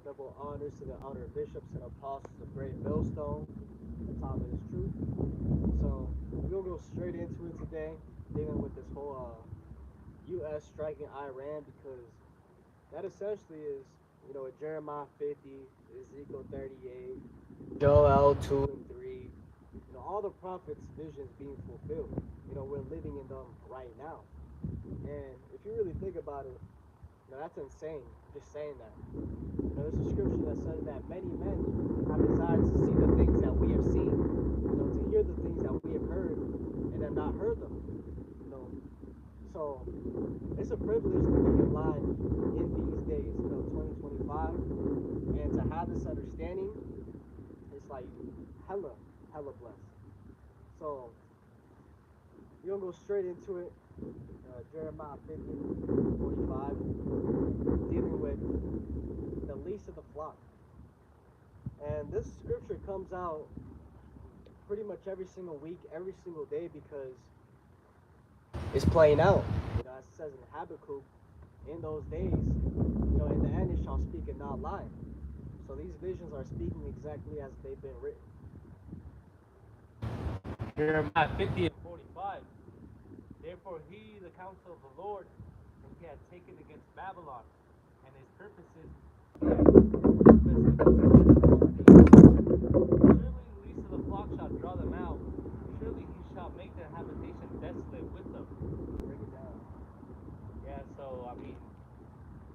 Double honors to the elder bishops and apostles of Great Millstone, the top of this truth. So we're gonna go straight into it today, dealing with this whole U.S. striking Iran, because that essentially is, Jeremiah 50, Ezekiel 38, Joel 2 and 3, all the prophets' visions being fulfilled. We're living in them right now. And if you really think about it, that's insane. Just saying that. There's a scripture that says that many men have desired to see the things that we have seen, to hear the things that we have heard, and have not heard them. So it's a privilege to be alive in these days, 2025, and to have this understanding. It's like hella blessed. So we're gonna go straight into it. Jeremiah 50, 45, dealing with the least of the flock. And this scripture comes out pretty much every single week, every single day, because it's playing out. As it says in Habakkuk, in those days, in the end it shall speak and not lie. So these visions are speaking exactly as they've been written. Jeremiah 50 and 45. Therefore he, the counsel of the Lord, that he had taken against Babylon, and his purposes surely the least of the flock shall draw them out. Surely he shall make their habitation desolate with them. Break it down. Yeah, so I mean,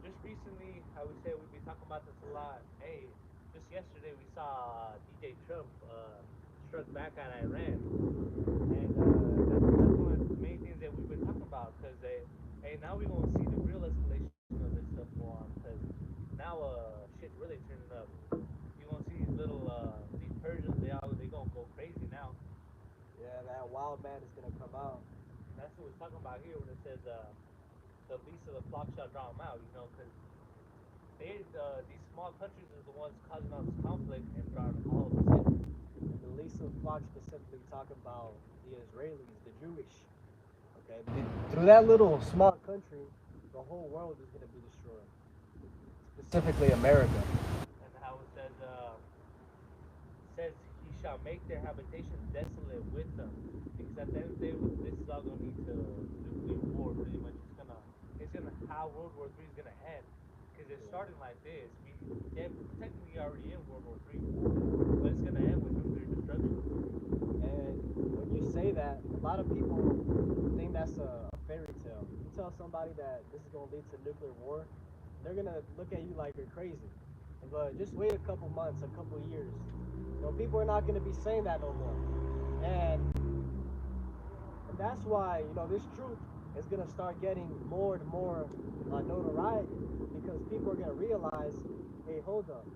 just recently, I would say we've been talking about this a lot. Hey, just yesterday we saw DJ Trump struck back at Iran, and that's one of the main things that we've been talking about. Because hey, now we're gonna see the real escalation of this stuff go on. Because now shit really turning up. You gonna see these Persians, they gonna go crazy now. Yeah, that wild man is gonna come out. That's what we're talking about here when it says the least of the flock shall draw them out. Because these small countries are the ones causing all this conflict and drawing all of us in. And the least of the flock specifically talking about the Israelis, the Jewish. Okay, through that little small country, the whole world is gonna be destroyed. Specifically America. And how it says he shall make their habitation desolate with them. Because at the end of the day, this is all gonna lead to nuclear war. Pretty much, it's gonna how World War III is gonna end. Because it's starting like this. We technically already in World War III, but it's gonna end with nuclear destruction. And when you say that, a lot of people think that's a fairy tale. You tell somebody that this is gonna lead to nuclear war, they're gonna look at you like you're crazy. But just wait a couple months, a couple years. People are not gonna be saying that no more. And that's why, this truth is gonna start getting more and more notoriety, because people are gonna realize, hey, hold up,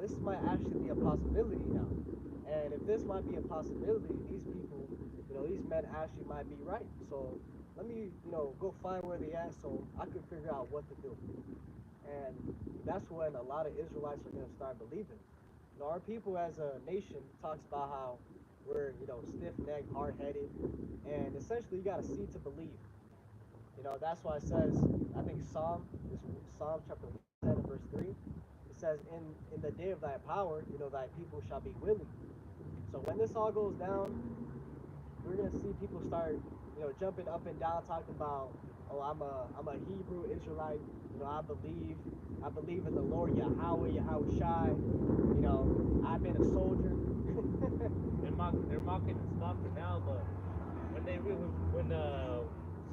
this might actually be a possibility now. And if this might be a possibility, these people, these men actually might be right. So let me, go find where they at so I can figure out what to do. And that's when a lot of Israelites are gonna start believing. Our people as a nation talks about how we're, stiff-necked, hard-headed, and essentially you got to see to believe. That's why it says, I think Psalm chapter 107, verse 3, it says, in the day of thy power, thy people shall be willing. So when this all goes down, we're gonna see people start, jumping up and down, talking about, oh, I'm a Hebrew Israelite. I believe in the Lord Yahweh Shai. I've been a soldier. They're mocking and scoffing now, but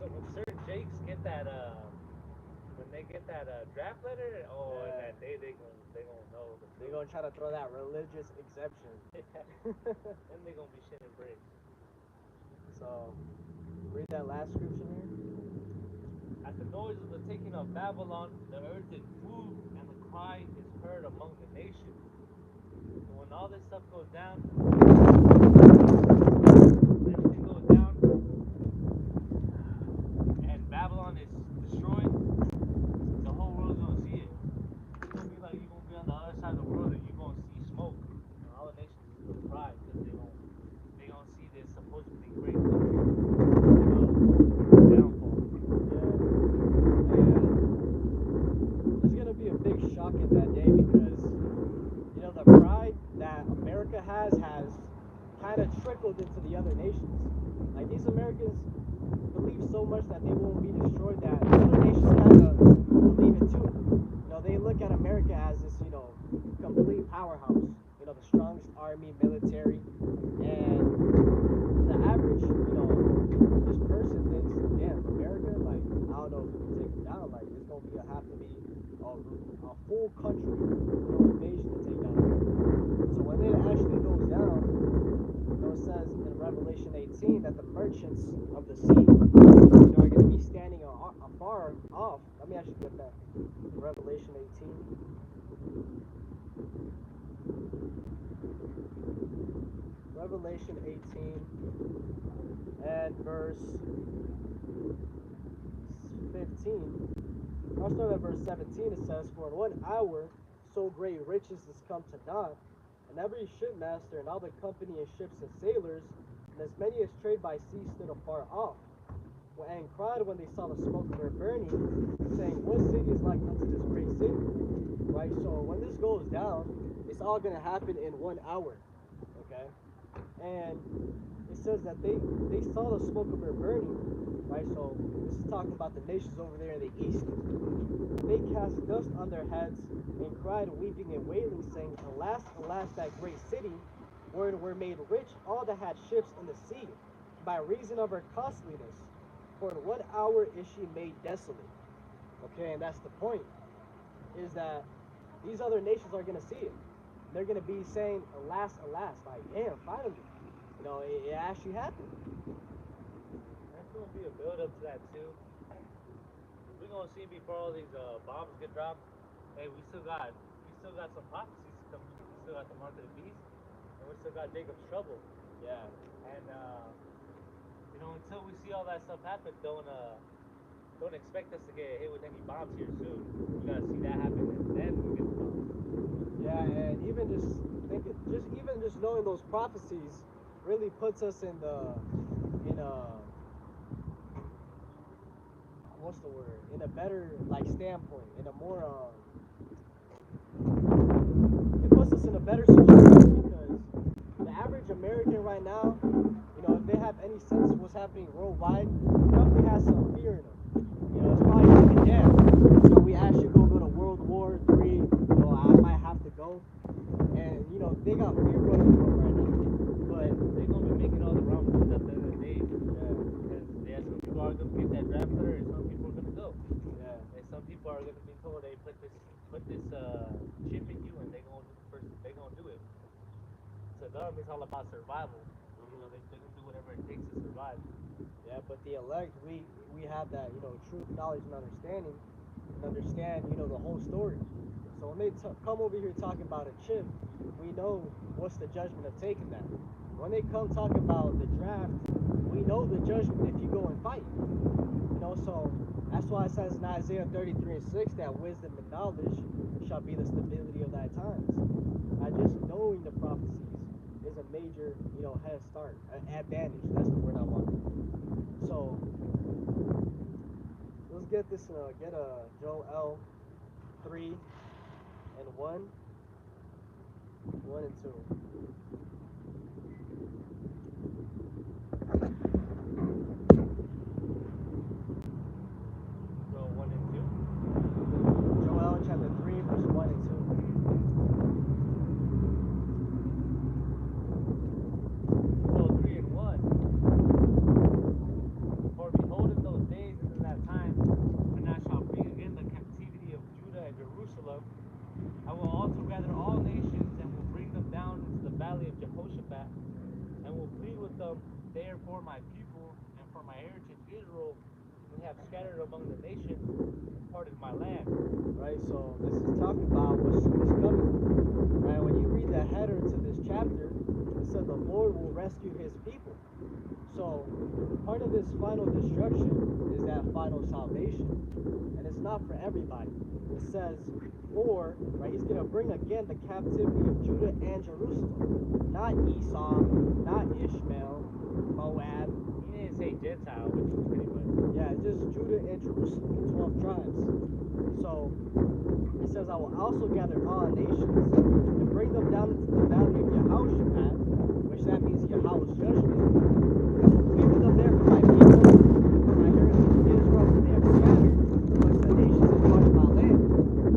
when certain jakes get that when they get that draft letter, Yeah. and that day they gonna know. They're gonna try to throw that religious exemption. Then they gonna be shitting bricks. So read that last scripture here. At the noise of the taking of Babylon, the earth is moved, and the cry is heard among the nations. And when all this stuff goes down, everything goes down, and Babylon is destroyed, the whole world's gonna see it. It's gonna be like you're gonna be on the other side of the world and you're gonna see smoke. And all the nations is gonna cry because they gonna see this supposedly great country downfall. Yeah. And there's gonna be a big shocking that day because the pride that America has kind of trickled into the other nations. Like these Americans believe so much that they won't be destroyed that the other nations kind of believe it too. They look at America as this complete powerhouse. The strongest army, military, and the average this person thinks, damn, America, like I don't know if we can take it down. Like it's gonna have to be a full country, invasion to take down America. So when it actually goes down, it says in Revelation 18 that the merchants of the sea, are going to be standing afar off. Let me actually get that. Revelation 18. Revelation 18 and verse 15. I'll start at verse 17. It says, "For in 1 hour so great riches is come to naught, and every shipmaster and all the company of ships and sailors, and as many as trade by sea stood afar off, and cried when they saw the smoke of her burning, saying, What city is like unto this great city?" Right? So when this goes down, it's all going to happen in 1 hour. Okay? And it says that they saw the smoke of her burning. Right? So this is talking about the nations over there in the east. They cast dust on their heads and cried, weeping and wailing, saying, Alas, alas, that great city, wherein were made rich all that had ships in the sea, by reason of her costliness. For in 1 hour is she made desolate. Okay, and that's the point, is that these other nations are going to see it. They're going to be saying, alas, alas, like, damn, finally. It actually happened. There's going to be a build up to that, too. We're going to see before all these bombs get dropped. Hey, we still got some prophecies coming. We still got the mark of the beast, and we still got Jacob's trouble. Yeah. And until we see all that stuff happen, don't expect us to get hit with any bombs here soon. We gotta see that happen, and then we get the bombs. Yeah, and even just knowing those prophecies really puts us in what's the word? In a better standpoint, in a more it puts us in a better situation because the average American right now, if they have any sense of what's happening worldwide, probably has some fear in them. It's probably thinking, damn, we actually go to World War III, I might have to go. And, they got fear running through them right now. But they're going to be making all the wrong moves at the end of the day. Because some people are going to get that draft letter, and some people are going to go. Yeah. And some people are going to be told, they put this chip in you, and they're going to do it. So government's all about survival. They're going to do whatever it takes to survive. Yeah, but the elect, we have that, truth, knowledge, and understanding, and understand, the whole story. So when they come over here talking about a chip, we know what's the judgment of taking that. When they come talking about the draft, we know the judgment if you go and fight. So that's why it says in Isaiah 33:6 that wisdom and knowledge shall be the stability of thy times. Just knowing the prophecies is a major, head start, advantage. That's the word I want. So let's get this. Get a Joel 3:1 and 2. Joel 1 and 2. Joel chapter 3 verse 1 and 2. Joel 3 and 1. For behold, in those days and in that time, when I shall bring again the captivity of Judah and Jerusalem, I will also gather all nations and will bring them down into the valley of Jehoshaphat, and will plead with them there for my people and for my heritage Israel, who have scattered among the nations and parted my land. Right, so this is talking about what's coming. Right, when you read the header to this chapter, it said the Lord will rescue his people. So part of this final destruction is that final salvation. And it's not for everybody. It says, right, he's going to bring again the captivity of Judah and Jerusalem. Not Esau, not Ishmael, Moab. He didn't say Gentile, which is pretty much. Yeah, it's just Judah and Jerusalem, the 12 tribes. So it says, I will also gather all nations and bring them down into the valley of Yehoshaphat, which that means Yahweh's judgment, and will plead with them there for my people, for my heritage Israel, whom they have scattered, amongst the nations and parts of my land.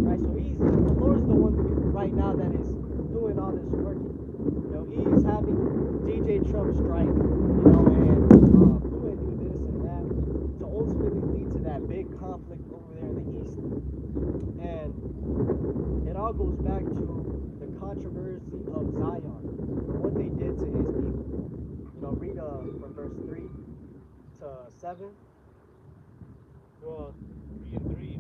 Right? So the Lord's the one right now that is doing all this work. He's having DJ Trump strike, and Putin do this and that to ultimately lead to that big conflict over there in the east. And it all goes back to the controversy of Zion and what they did to his people. Read from verse 3 to 7. Well, 3 and 3.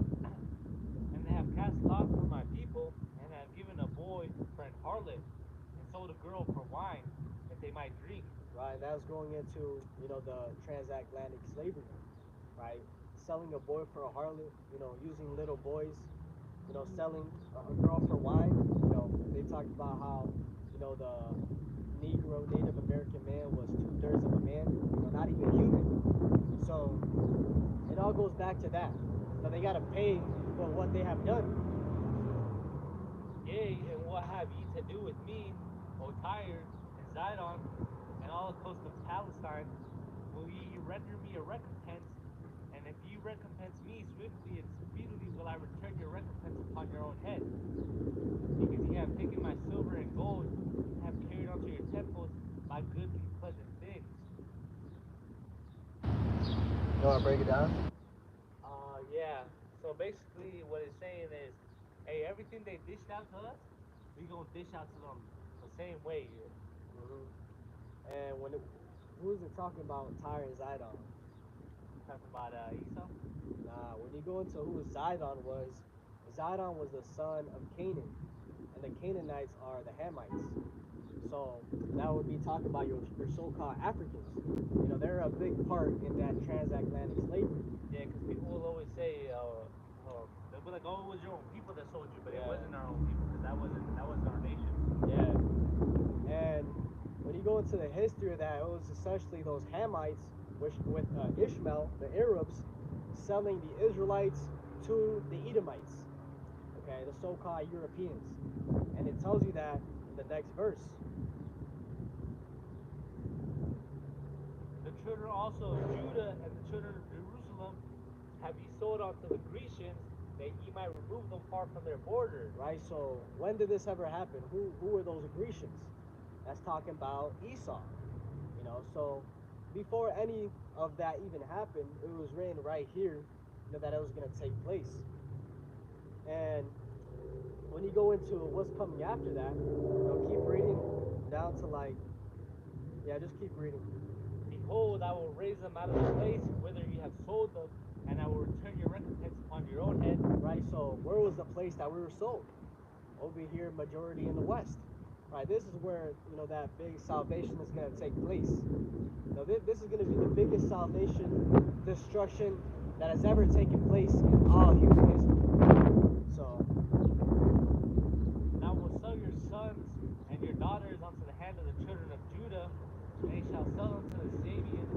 And they have cast lots for my people, and have given a boy for an harlot, and sold a girl for wine, that they might drink. Right, that's going into, the transatlantic slavery, right? Selling a boy for a harlot, using little boys, selling a girl for wine. They talked about how, the Negro Native American man was 2/3 of a man, not even human. So it all goes back to that. So they got to pay for what they have done. Yea, and what have ye to do with me, O Tyre and Zidon, and all the coast of Palestine? Will ye render me a recompense? And if ye recompense me swiftly and speedily, will I return your recompense upon your own head? Because ye have taken my silver and gold, and have carried unto your temples my goodly pleasant things. You want to break it down? Yeah. So basically, what it's saying is, hey, everything they dished out to us, we gonna dish out to them the same way. And who is it talking about? Tyre and Zidon. Talking about Esau. Nah, when you go into who Zidon was the son of Canaan, and the Canaanites are the Hamites. So that would be talking about your so-called Africans. They're a big part in that transatlantic slavery. Yeah, because people will always say, they'll be like, oh, it was your own people that sold you, but it Yeah. wasn't our own people, because that wasn't our nation. Yeah. And when you go into the history of that, it was essentially those Hamites, with Ishmael, the Arabs, selling the Israelites to the Edomites, okay, the so-called Europeans. And it tells you that in the next verse. The children also of Judah and the children of Jerusalem have ye sold unto the Grecians, that ye might remove them far from their borders. Right, so when did this ever happen? Who were those Grecians? That's talking about Esau. So before any of that even happened, it was written right here, that it was going to take place. And when you go into what's coming after that, keep reading down to just keep reading. Behold, I will raise them out of the place whither ye have sold them, and I will return your recompense upon your own head. Right, so where was the place that we were sold? Over here, majority in the West. Right, this is where, that big salvation is going to take place. This is going to be the biggest salvation destruction that has ever taken place in all human history. So, now will sell your sons and your daughters unto the hand of the children of Judah, and they shall sell them to the Sabians,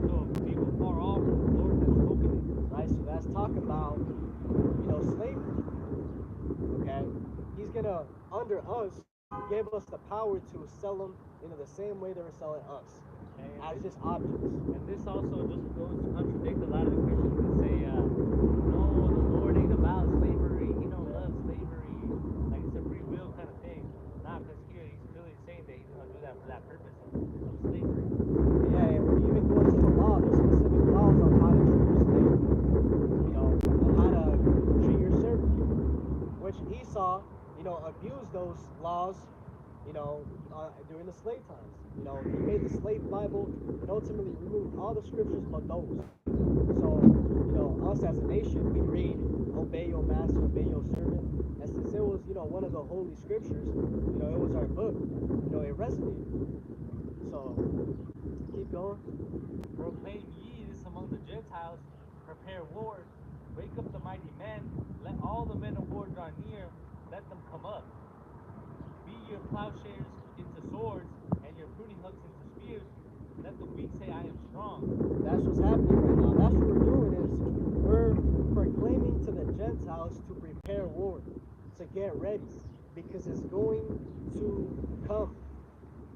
to a people far off, the Lord has spoken it. Right, so that's talking about, slavery. Okay? He's going to, under us, give us the power to sell them, the same way they were selling us. As just objects. And this also just goes to contradict a lot of the Christians that say, no, the Lord ain't about slavery, he don't love slavery, like it's a free will kind of thing. Nah, because here he's clearly saying that he's going to do that for that purpose of slavery. Yeah, and when you even go into the law, there's specific laws on how to treat your slave, on how to treat your servant, which Esau, abused those laws, during the slave times. He made the slave Bible and ultimately removed all the scriptures but those. So, us as a nation, we read, obey your master, obey your servant. And since it was, one of the holy scriptures, it was our book, it resonated. So, keep going. Proclaim ye this among the Gentiles, prepare war, wake up the mighty men, let all the men of war draw near, let them come up. Be your plowshares into swords, and your pruning hooks into spears. let the weak say I am strong. That's what's happening right now. That's what we're doing is we're proclaiming to the Gentiles to prepare war, to get ready, because it's going to come.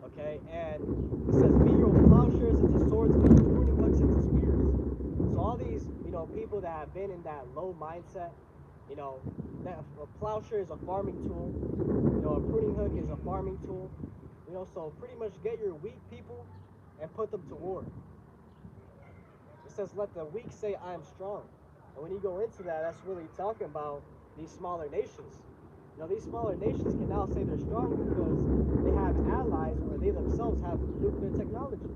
Okay, and it says, "Be your plowshares into swords, and your pruning hooks into spears." So all these, people that have been in that low mindset, that a plowshare is a farming tool, a pruning hook is a farming tool, so pretty much get your weak people and put them to war. It says, "Let the weak say, I am strong." And when you go into that, that's really talking about these smaller nations. These smaller nations can now say they're strong because they have allies or they themselves have nuclear technology.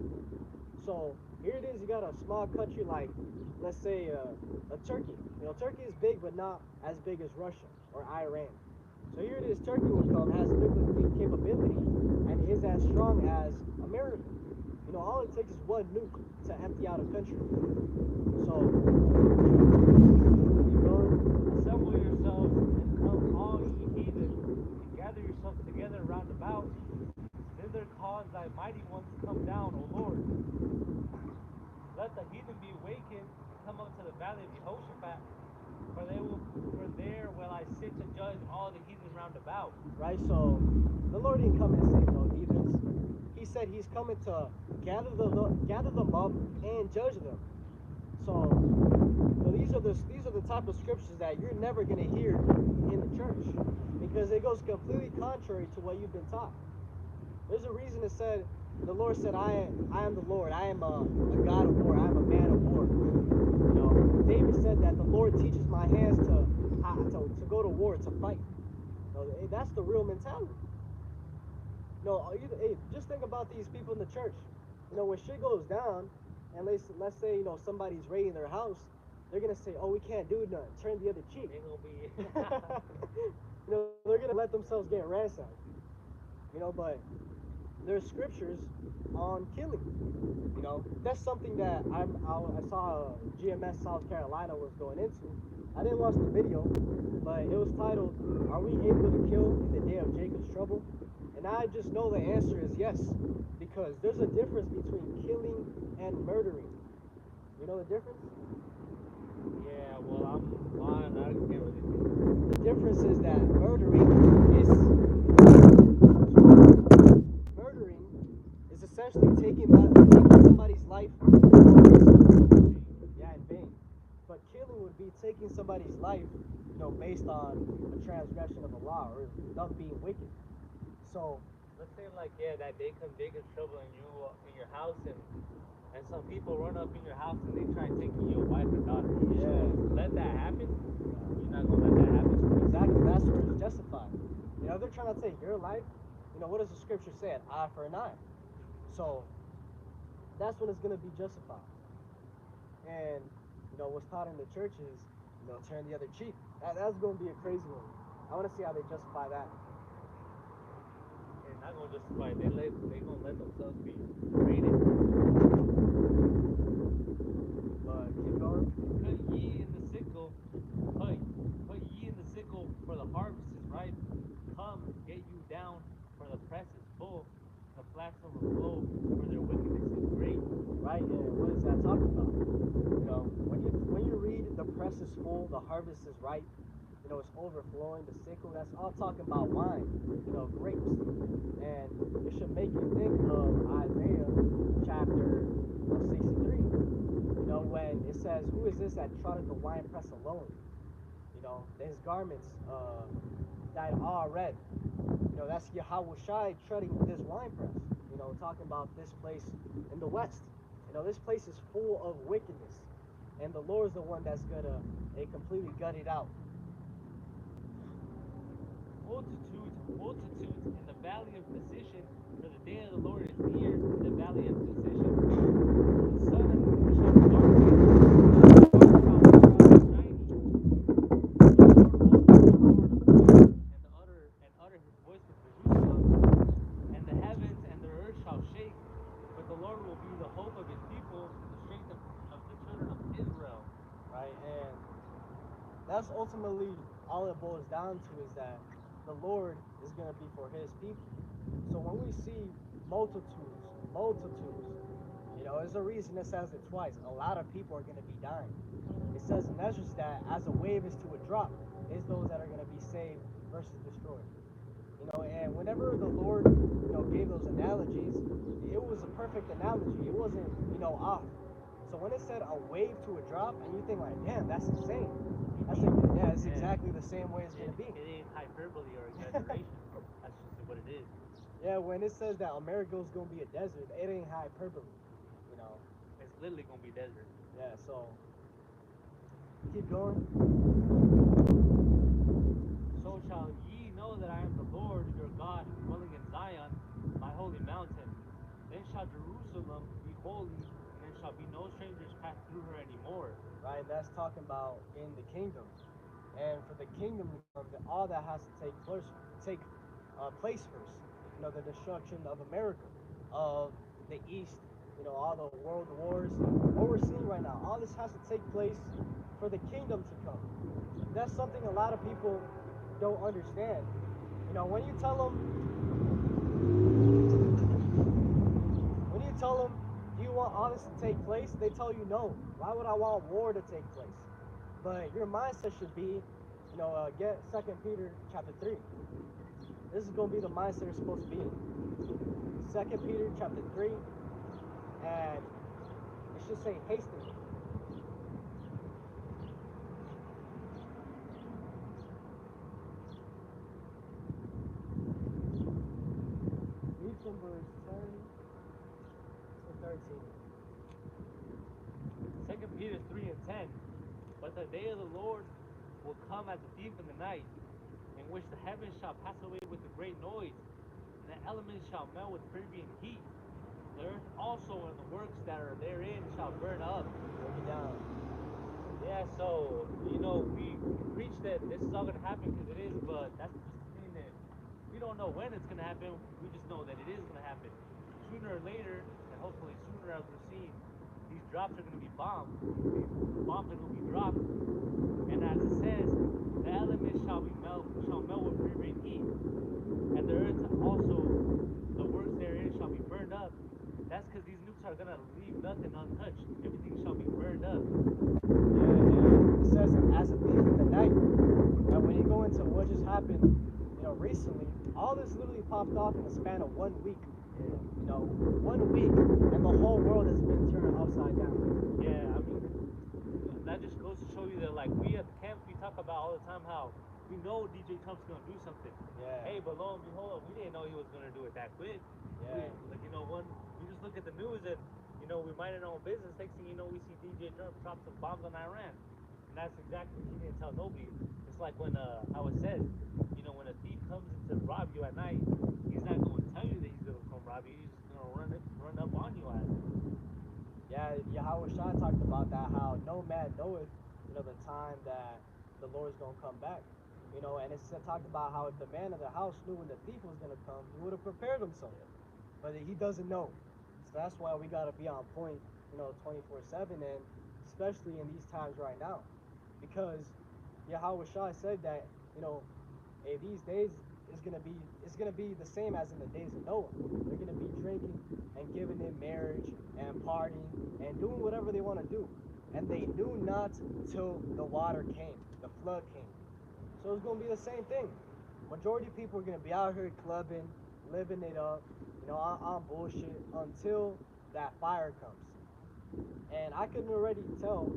So here it is, you got a small country like, let's say, a Turkey. Turkey is big, but not as big as Russia or Iran. So here it is, Turkey will come, has nuclear capability, and is as strong as America. All it takes is one nuke to empty out a country. So, keep going. Assemble yourselves and come, all ye heathen, and gather yourselves together round about. Thither cause thy mighty ones to come down, O Lord. Let the heathen be awakened and come up to the valley of Jehoshaphat, for there will I sit to judge all the heathen round about. Right, so the Lord didn't come and save no heathens. He said he's coming to gather them up and judge them. So these are the type of scriptures that you're never going to hear in the church, because it goes completely contrary to what you've been taught. There's a reason it said, the Lord said, I am the Lord. I am a God of war. I am a man of war. David said that the Lord teaches my hands to go to war, to fight. That's the real mentality. Just think about these people in the church. When shit goes down, and let's say somebody's raiding their house, they're gonna say, "Oh, we can't do nothing. Turn the other cheek." They're gonna be They're gonna let themselves get ransacked. But there's scriptures on killing. That's something that I saw GMS South Carolina was going into. I didn't watch the video, but it was titled, "Are we able to kill in the day of Jacob's trouble?" And I just know the answer is yes, because there's a difference between killing and murdering. You know the difference? Yeah, well, I can't really. The difference is that murdering is essentially taking somebody's life in vain. But killing would be taking somebody's life, based on a transgression of the law or them being wicked. So Let's say that day comes Jacob's trouble and you in your house and some people run up in your house and they try taking your wife or daughter. You should let that happen. You're not gonna let that happen. Exactly, that's where it's justified. They're trying to take your life. What does the scripture say? An eye for an eye. So that's when it's gonna be justified. And what's taught in the church is turn the other cheek. That's gonna be a crazy one. I want to see how they justify that. They're not gonna justify it. They gonna let themselves be raided. But keep going. Put ye in the sickle, put ye in the sickle, for the harvest is ripe. Come, get you down, for the press is full. The flats overflow, for their wickedness is great. Right, and what is that talking about? When you read the press is full, the harvest is ripe, it's overflowing, the sickle, that's all talking about wine, grapes. And it should make you think of Isaiah chapter 63. When it says, "Who is this that trotteth the winepress alone?" His garments dyed all red. That's Yahushai treading this winepress. Talking about this place in the west. This place is full of wickedness, and the Lord's the one that's gonna completely gut it out. Multitudes in the valley of decision, for the day of the Lord is near in the valley of decision. The sun and the moon shall be darkened, and utter his voice with Jerusalem, and the heavens and the earth shall shake, but the Lord will be the hope of his people, and the strength of the children of Israel. Right, and that's ultimately all it boils down to, is that the Lord is going to be for his people. So when we see multitudes, You know, there's a reason it says it twice. A lot of people are going to be dying. It says in Ezra that as a wave is to a drop, is those that are going to be saved versus destroyed. You know, and whenever the Lord, gave those analogies, it was a perfect analogy. It wasn't, off. So when it said a wave to a drop, and you think like, damn, that's insane. That's like, yeah, it's exactly the same way it's going to be. It ain't hyperbole or exaggeration. That's just what it is. Yeah, when it says that America's going to be a desert, it ain't hyperbole. It's literally gonna be desert. Yeah, so keep going. So shall ye know that I am the Lord your God, dwelling in Zion, my holy mountain. Then shall Jerusalem be holy, and there shall be no strangers pass through her anymore. Right, that's talking about in the kingdom. And for the kingdom to come, all that has to take place first. The destruction of America, of the East, all the world wars, what we're seeing right now. All this has to take place for the kingdom to come. That's something a lot of people don't understand. When you tell them, do you want all this to take place? They tell you no. Why would I want war to take place? But your mindset should be, get 2 Peter chapter 3. This is going to be the mindset you're supposed to be in. 2 Peter chapter 3, and it should say hastily. Read from verse 10 to 13. 2 Peter 3 and 10. But the day of the Lord will come as a thief in the night, in which the heavens shall pass away with a great noise, and the elements shall melt with fervent heat. The earth also and the works that are therein shall burn up. Break it down. Yeah, so, we preach that this is all going to happen because it is, but that's just the thing that we don't know when it's going to happen. We just know that it is going to happen. Sooner or later, and hopefully sooner as we're seeing, these drops are going to be bombed. These bombs are going to be dropped. And as it says, the elements shall melt with fervent heat. And the earth also, the works therein shall be burned up. That's because these nukes are going to leave nothing untouched. Everything shall be burned up. Yeah, it says as a thief in the night. And when you go into what just happened, recently, all this literally popped off in the span of 1 week. 1 week, and the whole world has been turned upside down. Yeah, I mean, that just goes to show you that, like, we at the camp, we talk about all the time how we know DJ Trump's gonna do something. Yeah. Hey, but lo and behold, we didn't know he was gonna do it that quick. Yeah. We just look at the news and, we minding our own business. Next thing you know, we see DJ Trump drop some bombs on Iran. And that's exactly what he didn't tell nobody. It's like when, how it says, when a thief comes in to rob you at night, he's not going to tell you that he's going to come rob you. He's just going to run up on you at it. Yeah, Yahweh Shah talked about that, how no man knoweth, the time that the Lord's going to come back. And it talked about how if the man of the house knew when the thief was going to come, he would have prepared himself. But he doesn't know. So that's why we got to be on point, 24/7, and especially in these times right now. Because Yahweh Shah said that, hey, these days it's gonna be the same as in the days of Noah. They're gonna be drinking and giving in marriage and partying and doing whatever they want to do. And they knew not till the water came, the flood came. So it's gonna be the same thing. Majority of people are gonna be out here clubbing, living it up, on bullshit until that fire comes. And I can already tell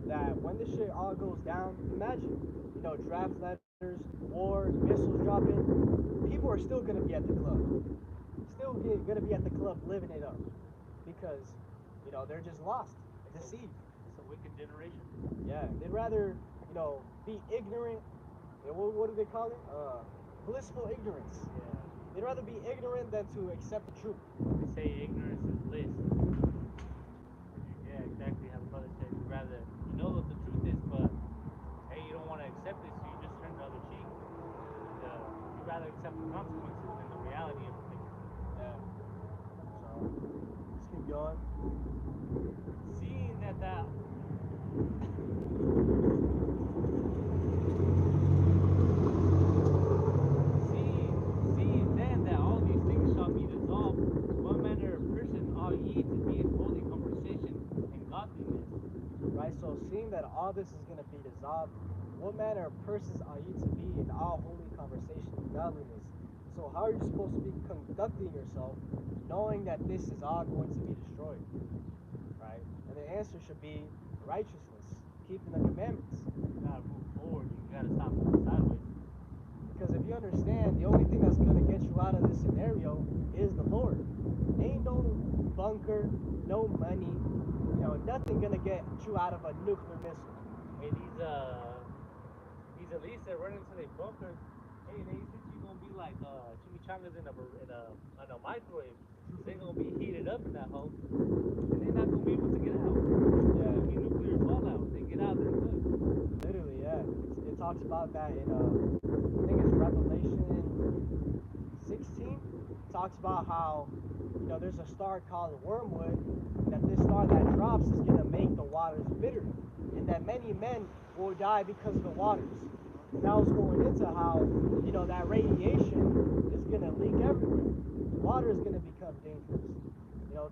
that when this shit all goes down, imagine, draft letters, war, missiles dropping, people are still gonna be at the club. Still gonna be at the club living it up. Because, they're just lost, deceived. It's a wicked generation. Yeah, they'd rather, be ignorant. What do they call it? Blissful ignorance. Yeah. They'd rather be ignorant than to accept the truth. They say ignorance is bliss. Yeah, exactly how the brother said. You'd rather, know what the truth is, but, hey, you don't want to accept it, so you just turn the other cheek. You'd rather accept the consequences than the reality of things. Yeah. So, let's keep going. Seeing that Seeing then that all these things shall be dissolved, what manner of person ought ye to be in holy that all this is going to be dissolved, what manner of persons are you to be in all holy conversation and godliness? So how are you supposed to be conducting yourself knowing that this is all going to be destroyed? Right? And the answer should be righteousness, keeping the commandments. You gotta move forward. You gotta stop moving sideways. Because if you understand, the only thing that's going to get you out of this scenario is the Lord. Ain't no bunker, no money, nothing going to get you out of a nuclear missile. Hey, these elites that run into their bunkers, hey, they think you're gonna be like chimichangas in a microwave. They're gonna be heated up in that hole, and they're not gonna be able to get out. Yeah. It'll be nuclear fallout. They get out, they're cooked. Literally, yeah. It talks about that in, I think it's Revelation 16. It talks about how, there's a star called wormwood, that this star that drops is going to make the waters bitter, and that many men will die because of the waters. And I was going into how, that radiation is going to leak everywhere. Water is going to become dangerous.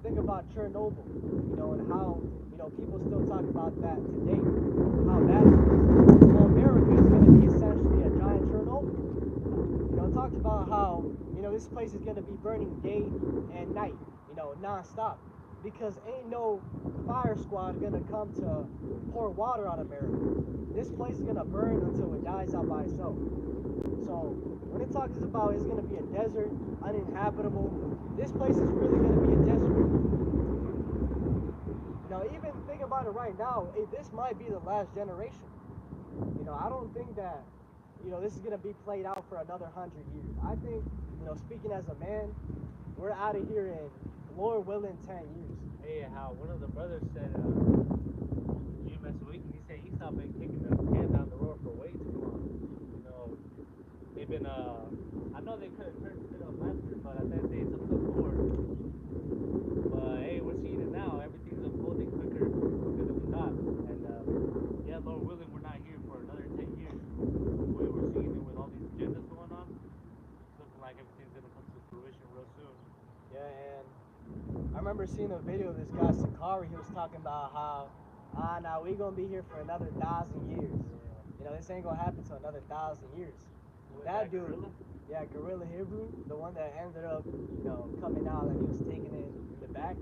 Think about Chernobyl, and how, people still talk about that today. How that America is going to be essentially a giant Chernobyl. It talks about how, this place is going to be burning day and night, non-stop. Because ain't no fire squad going to come to pour water on America. This place is going to burn until it dies out by itself. So when it talks about it's going to be a desert, uninhabitable, this place is really going to be a desert. Even think about it right now, this might be the last generation. I don't think that, this is going to be played out for another 100 years. I think, speaking as a man, we're out of here in, Lord willing, 10 years. Hey, how one of the brothers said, UMS Awakening, he said he's not been kicking the can down the road for way too long. They've been, I know they could have turned it up last year, but at that day it's up to the Lord. But hey, we're seeing it now. Everything's unfolding quicker than we thought. And yeah, Lord willing, we're not here for another 10 years. The way we're seeing it with all these agendas going on, it's looking like everything's going to come to fruition real soon. Yeah, and I remember seeing a video of this guy, Sakari. He was talking about how, now we going to be here for another 1,000 years. This ain't going to happen till another 1,000 years. That dude, Gorilla? yeah, Gorilla Hebrew, the one that ended up, coming out and he was taking it in the back.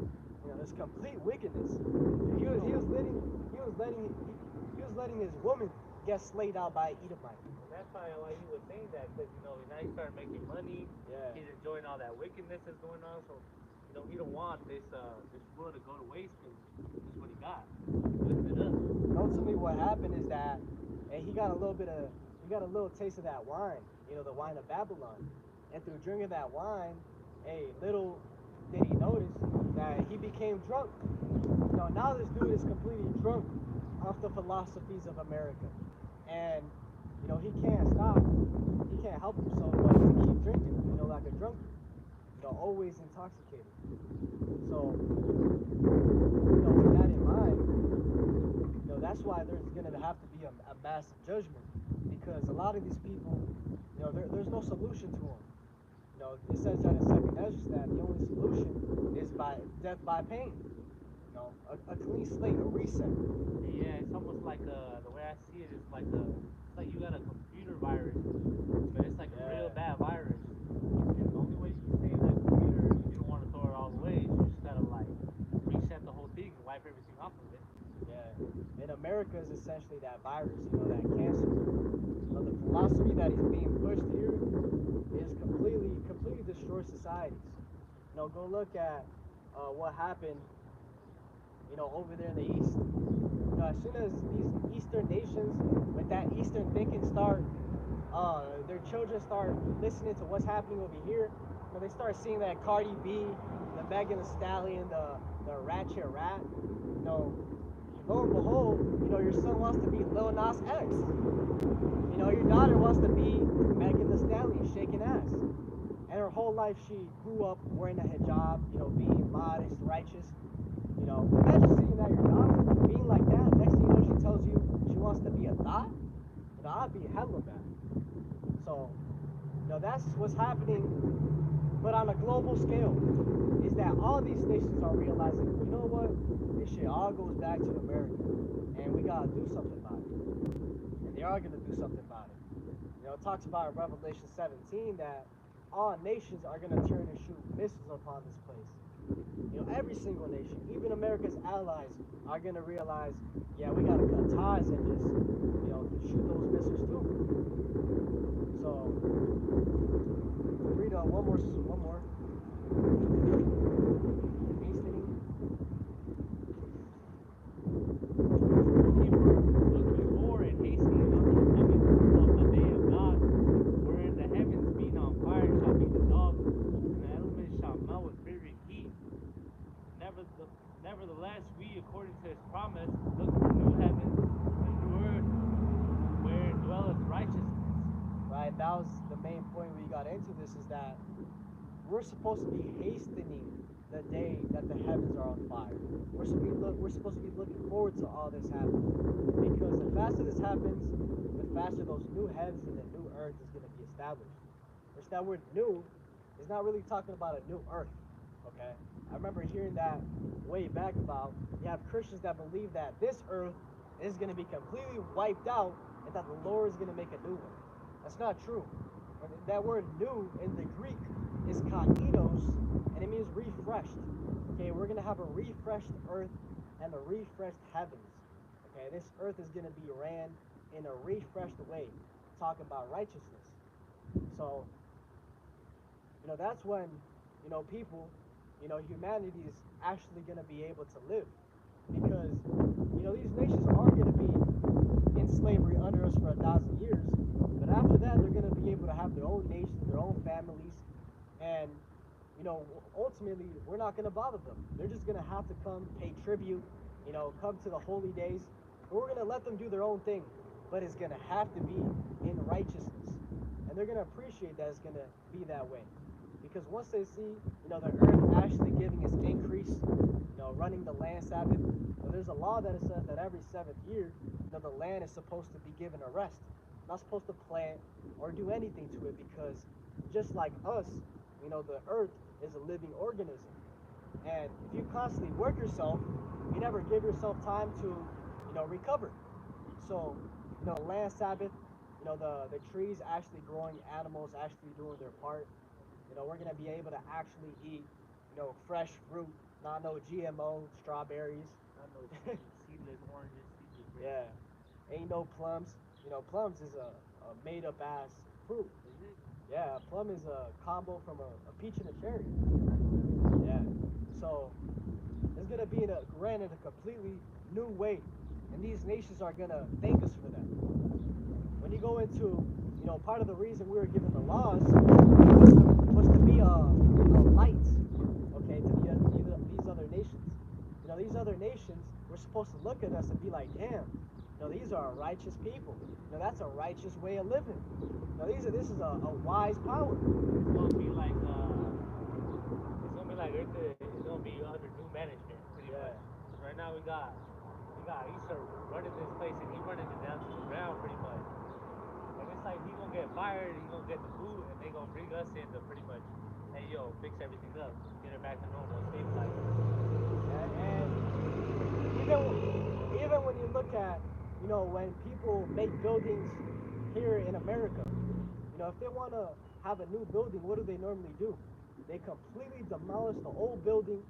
This complete wickedness. He was letting his woman get slayed out by Edomite. And that's probably why he was saying that, because now he started making money. Yeah. He's enjoying all that wickedness that's going on. So he don't want this world to go to waste, because that's what he got. Lifted up. To me, what happened is that, and he got a little taste of that wine, the wine of Babylon. And through drinking that wine, little did he notice that he became drunk. Now this dude is completely drunk off the philosophies of America. And, he can't stop. He can't help himself but to keep drinking, like a drunkard. Always intoxicated. So, with that in mind, that's why there's going to have to be a massive judgment. Because a lot of these people, there's no solution to them. It says that in 2nd Ezra that the only solution is by death by pain. A clean slate, a reset. Yeah, it's almost like the way I see it is like you got a computer virus, but it's like a real bad virus. And the only way you can save that computer, you don't want to throw it all away. You just gotta reset the whole thing and wipe everything off of it. Yeah, and America is essentially that virus, that cancer. The philosophy that is being pushed here is completely destroys societies. Go look at what happened, over there in the East. As soon as these Eastern nations, with that Eastern thinking start, their children start listening to what's happening over here, they start seeing that Cardi B, the Megan Thee Stallion, the Ratchet Rat, lo and behold, your son wants to be Lil Nas X. Your daughter wants to be Megan Thee Stallion, shaking ass. And her whole life she grew up wearing a hijab, being modest, righteous. Imagine seeing that your daughter being like that. Next thing you know, she tells you she wants to be a thought. I'd be hella mad. So, that's what's happening. But on a global scale, is that all these nations are realizing, you know what? This shit all goes back to America. and we gotta do something about it. And they are gonna do something about it. It talks about in Revelation 17 that all nations are gonna turn and shoot missiles upon this place. Every single nation, even America's allies, are gonna realize, yeah, we gotta cut ties and just, shoot those missiles too. So, read one more. Hastening. Looking for and hastening unto the coming of the day of God, wherein the heavens being on fire shall be dissolved, and the elements shall melt with fervent heat. Nevertheless, we, according to his promise, look for new heavens and new earth, wherein dwelleth righteousness. Right, that was the main point we got into this, is that we're supposed to be hastening the day that the heavens are on fire. We're supposed to be looking forward to all this happening, because the faster this happens, the faster those new heavens and the new earth is going to be established. Which that word "new" is not really talking about a new earth. Okay, I remember hearing that way back about, you have Christians that believe that this earth is going to be completely wiped out and that the Lord is going to make a new one. That's not true. That word "new" in the Greek is kainos, and it means refreshed. Okay, we're gonna have a refreshed earth and a refreshed heavens. Okay, this earth is gonna be ran in a refreshed way, talking about righteousness. So, that's when, people, humanity is actually gonna be able to live, because, these nations are gonna be in slavery under us for 1,000 years, but after that, they're gonna be able to have their own nations, their own families, and ultimately, we're not going to bother them. They're just going to have to come, pay tribute, come to the holy days. But we're going to let them do their own thing, but it's going to have to be in righteousness. And they're going to appreciate that it's going to be that way. Because once they see, the earth actually giving its increase, running the land Sabbath, there's a law that it says that every 7th year, the land is supposed to be given a rest. Not supposed to plant or do anything to it, because just like us, the earth is a living organism. And if you constantly work yourself, you never give yourself time to, recover. So, land Sabbath, the trees actually growing, animals actually doing their part. We're going to be able to actually eat, fresh fruit, not no GMO, strawberries. Not no seedless oranges, seedless grapes. Yeah. Ain't no plums. Plums is a made up ass fruit. Is it? Yeah, a plum is a combo from a peach and a cherry. Yeah. So it's gonna be granted a completely new way, and these nations are gonna thank us for that. When you go into, part of the reason we were given the laws was to be a light, okay, to these other nations. These other nations were supposed to look at us and be like, damn, these are a righteous people. That's a righteous way of living. This is a wise power. It's gonna be like it's gonna be under new management, pretty much. Right now we got Issa running this place, and he's running it down to the ground, pretty much. And it's like he's gonna get fired, he's gonna get the boot, and they gonna bring us in to pretty much, hey yo, fix everything up, get it back to normal, stabilize it. And even when you look at, when people make buildings here in America, if they want to have a new building, what do they normally do? They completely demolish the old building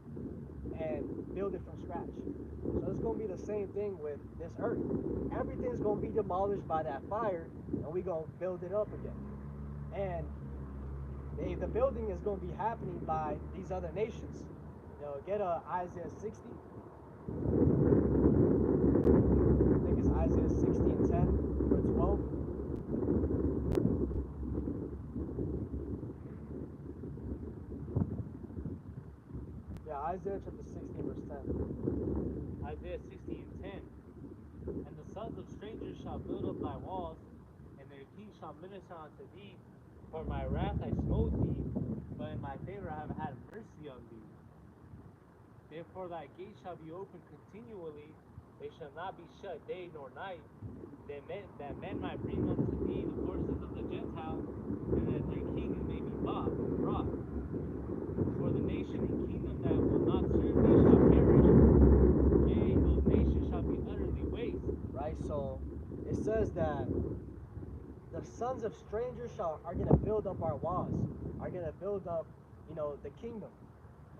and build it from scratch. So it's going to be the same thing with this earth. Everything's going to be demolished by that fire, and we're going to build it up again. And the building is going to be happening by these other nations. Get Isaiah 60. I think it's Isaiah 60 and 10 or 12. Yeah, Isaiah chapter 60 verse 10. Isaiah 60 and 10. And the sons of strangers shall build up thy walls, and their king shall minister unto thee. For my wrath I smote thee, but in my favor I have had mercy on thee. Therefore thy gates shall be open continually, they shall not be shut day nor night, that men might bring unto thee the forces of the Gentiles, and that their kings may be brought. For the nation and kingdom that will not serve thee shall perish, yea, those nations shall be utterly waste. right? So it says that the sons of strangers are gonna build up our walls, are gonna build up, the kingdom.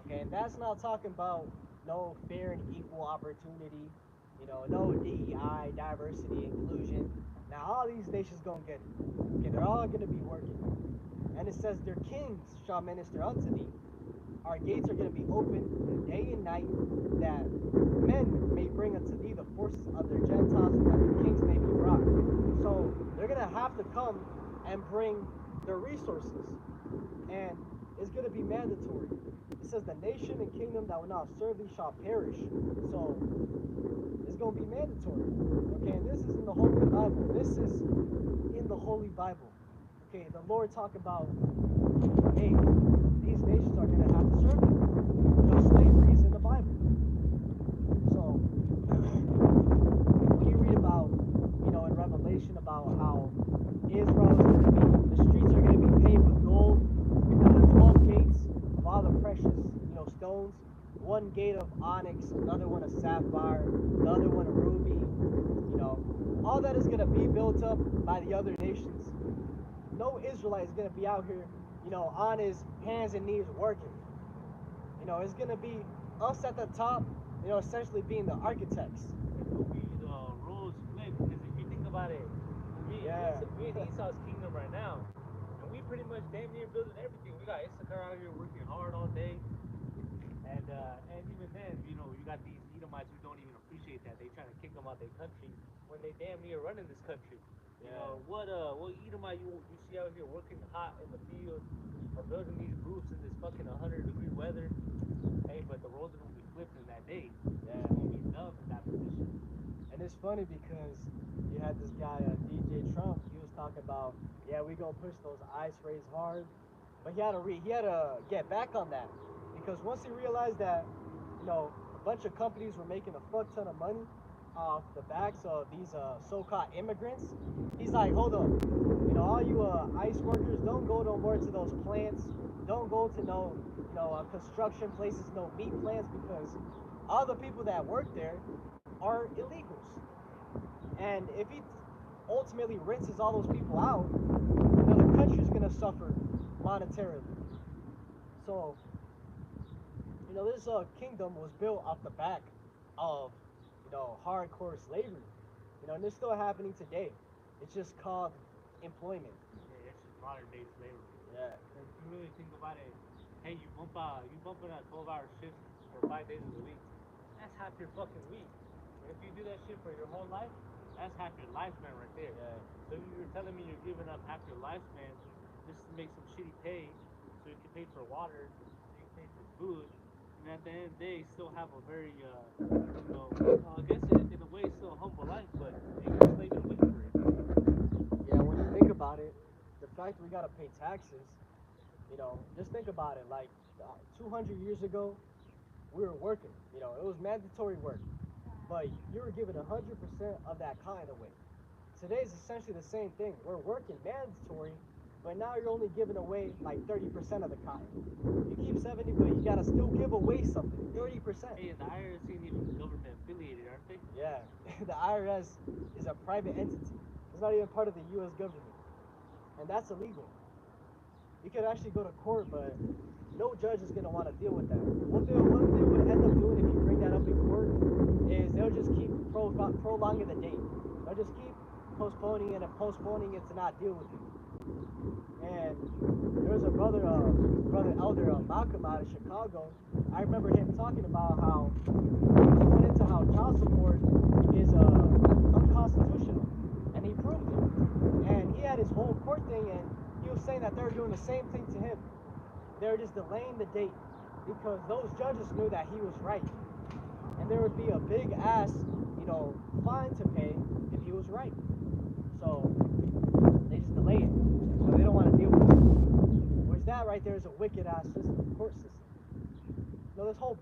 Okay, and that's not talking about no fair and equal opportunity, no DEI, diversity, inclusion. Now all these nations gonna get it. Okay, they're all gonna be working. And it says their kings shall minister unto thee. Our gates are gonna be open day and night, that men may bring unto thee the forces of their Gentiles, and that their kings may be brought. So they're gonna have to come and bring their resources. And it's gonna be mandatory. It says the nation and kingdom that will not serve thee shall perish. So it's gonna be mandatory. Okay, and this is in the Holy Bible. This is in the Holy Bible. Okay, the Lord talk about, hey, these nations are gonna have to serve you. Slavery is in the Bible. So when you read about, in Revelation about how Israel is gonna be, the streets are gonna be paved with gold, and the 12 gates of all the precious, stones. One gate of onyx, another one a sapphire, the other one a ruby. All that is gonna be built up by the other nations. No Israelite is gonna be out here, on his hands and knees working. It's gonna be us at the top, essentially being the architects. It will be the roles split, because if you think about it, we in Esau's kingdom right now, and we pretty much damn near building everything. We got Issachar out here working hard all day, and even then, you got these Edomites who don't even appreciate that. They trying to kick them out their country when they damn near running this country. What Edomite you see out here working hot in the field or building these roofs in this fucking 100-degree weather? Hey, but the roles are gonna be flipped in that day. Yeah. It's gonna be dumb in that position. And it's funny because you had this guy, DJ Trump. He was talking about, yeah, we gonna push those ICE raids hard, but he had to get back on that, because once he realized that, a bunch of companies were making a fuck ton of money off the backs of these so-called immigrants, he's like, hold up, all you ICE workers, don't go no more to those plants, don't go to no construction places, no meat plants, because all the people that work there are illegals. And if he ultimately rinses all those people out, the country's gonna suffer monetarily. So, this kingdom was built off the back of, hardcore slavery. And it's still happening today. It's just called employment. Yeah, it's just modern day slavery. Yeah. If you really think about it, hey, you bumping at 12-hour shifts for 5 days of the week. That's half your fucking week. And if you do that shit for your whole life, that's half your lifespan right there. Yeah. So you're telling me you're giving up half your lifespan just to make some shitty pay, so you can pay for water, you can pay for food, and at the end of the day, still have a very, I guess in a way, still a humble life, but you're slaving away for it. Yeah, when you think about it, the fact that we gotta pay taxes, just think about it. Like 200 years ago, we were working. It was mandatory work, but you were given 100% of that kind away. Today is essentially the same thing. We're working mandatory, but now you're only giving away like 30% of the cotton. You keep 70, but you gotta still give away something. 30%. Hey, the IRS ain't even government affiliated, aren't they? Yeah, the IRS is a private entity. It's not even part of the U.S. government, and that's illegal. You could actually go to court, but no judge is gonna want to deal with that. What they would end up doing if you bring that up in court is they'll just keep prolonging the date. They'll just keep postponing it and postponing it to not deal with it. And there was a brother elder, Malcolm, out of Chicago. I remember him talking about how he was going into how child support is unconstitutional, and he proved it. And he had his whole court thing, and he was saying that they were doing the same thing to him. They were just delaying the date because those judges knew that he was right, and there would be a big ass, fine to pay if he was right. So they just delay it. So they don't want to deal with it. Whereas that right there is a wicked ass system, court system. This whole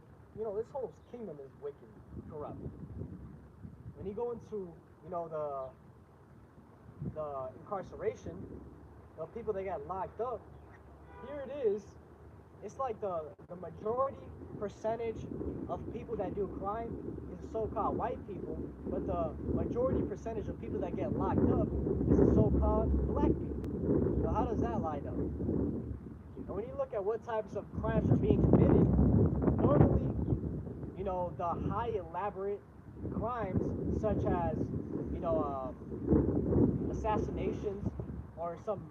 kingdom is wicked, corrupt. When you go into, the incarceration, the people that got locked up, here it is, it's like the majority percentage of people that do crime is so-called white people, but the majority percentage of people that get locked up is the so-called black people. So how does that line up? And when you look at what types of crimes are being committed, normally, the high elaborate crimes such as, you know, assassinations or some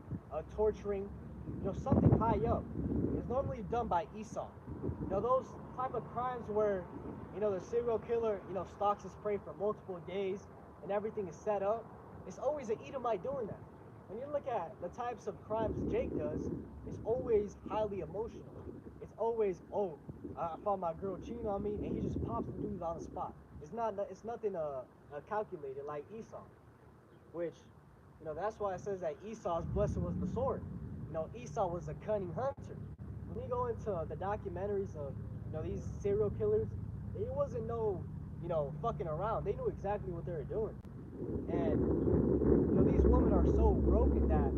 torturing, something high up, is normally done by Esau. Those type of crimes where, the serial killer, stalks his prey for multiple days and everything is set up. It's always an Edomite doing that. When you look at the types of crimes Jake does, it's always highly emotional. It's always, oh, I found my girl cheating on me, and he just pops the dudes on the spot. It's nothing calculated like Esau, which, that's why it says that Esau's blessing was the sword. Esau was a cunning hunter. When you go into the documentaries of, these serial killers, it wasn't no, fucking around. They knew exactly what they were doing. And, these women are so broken that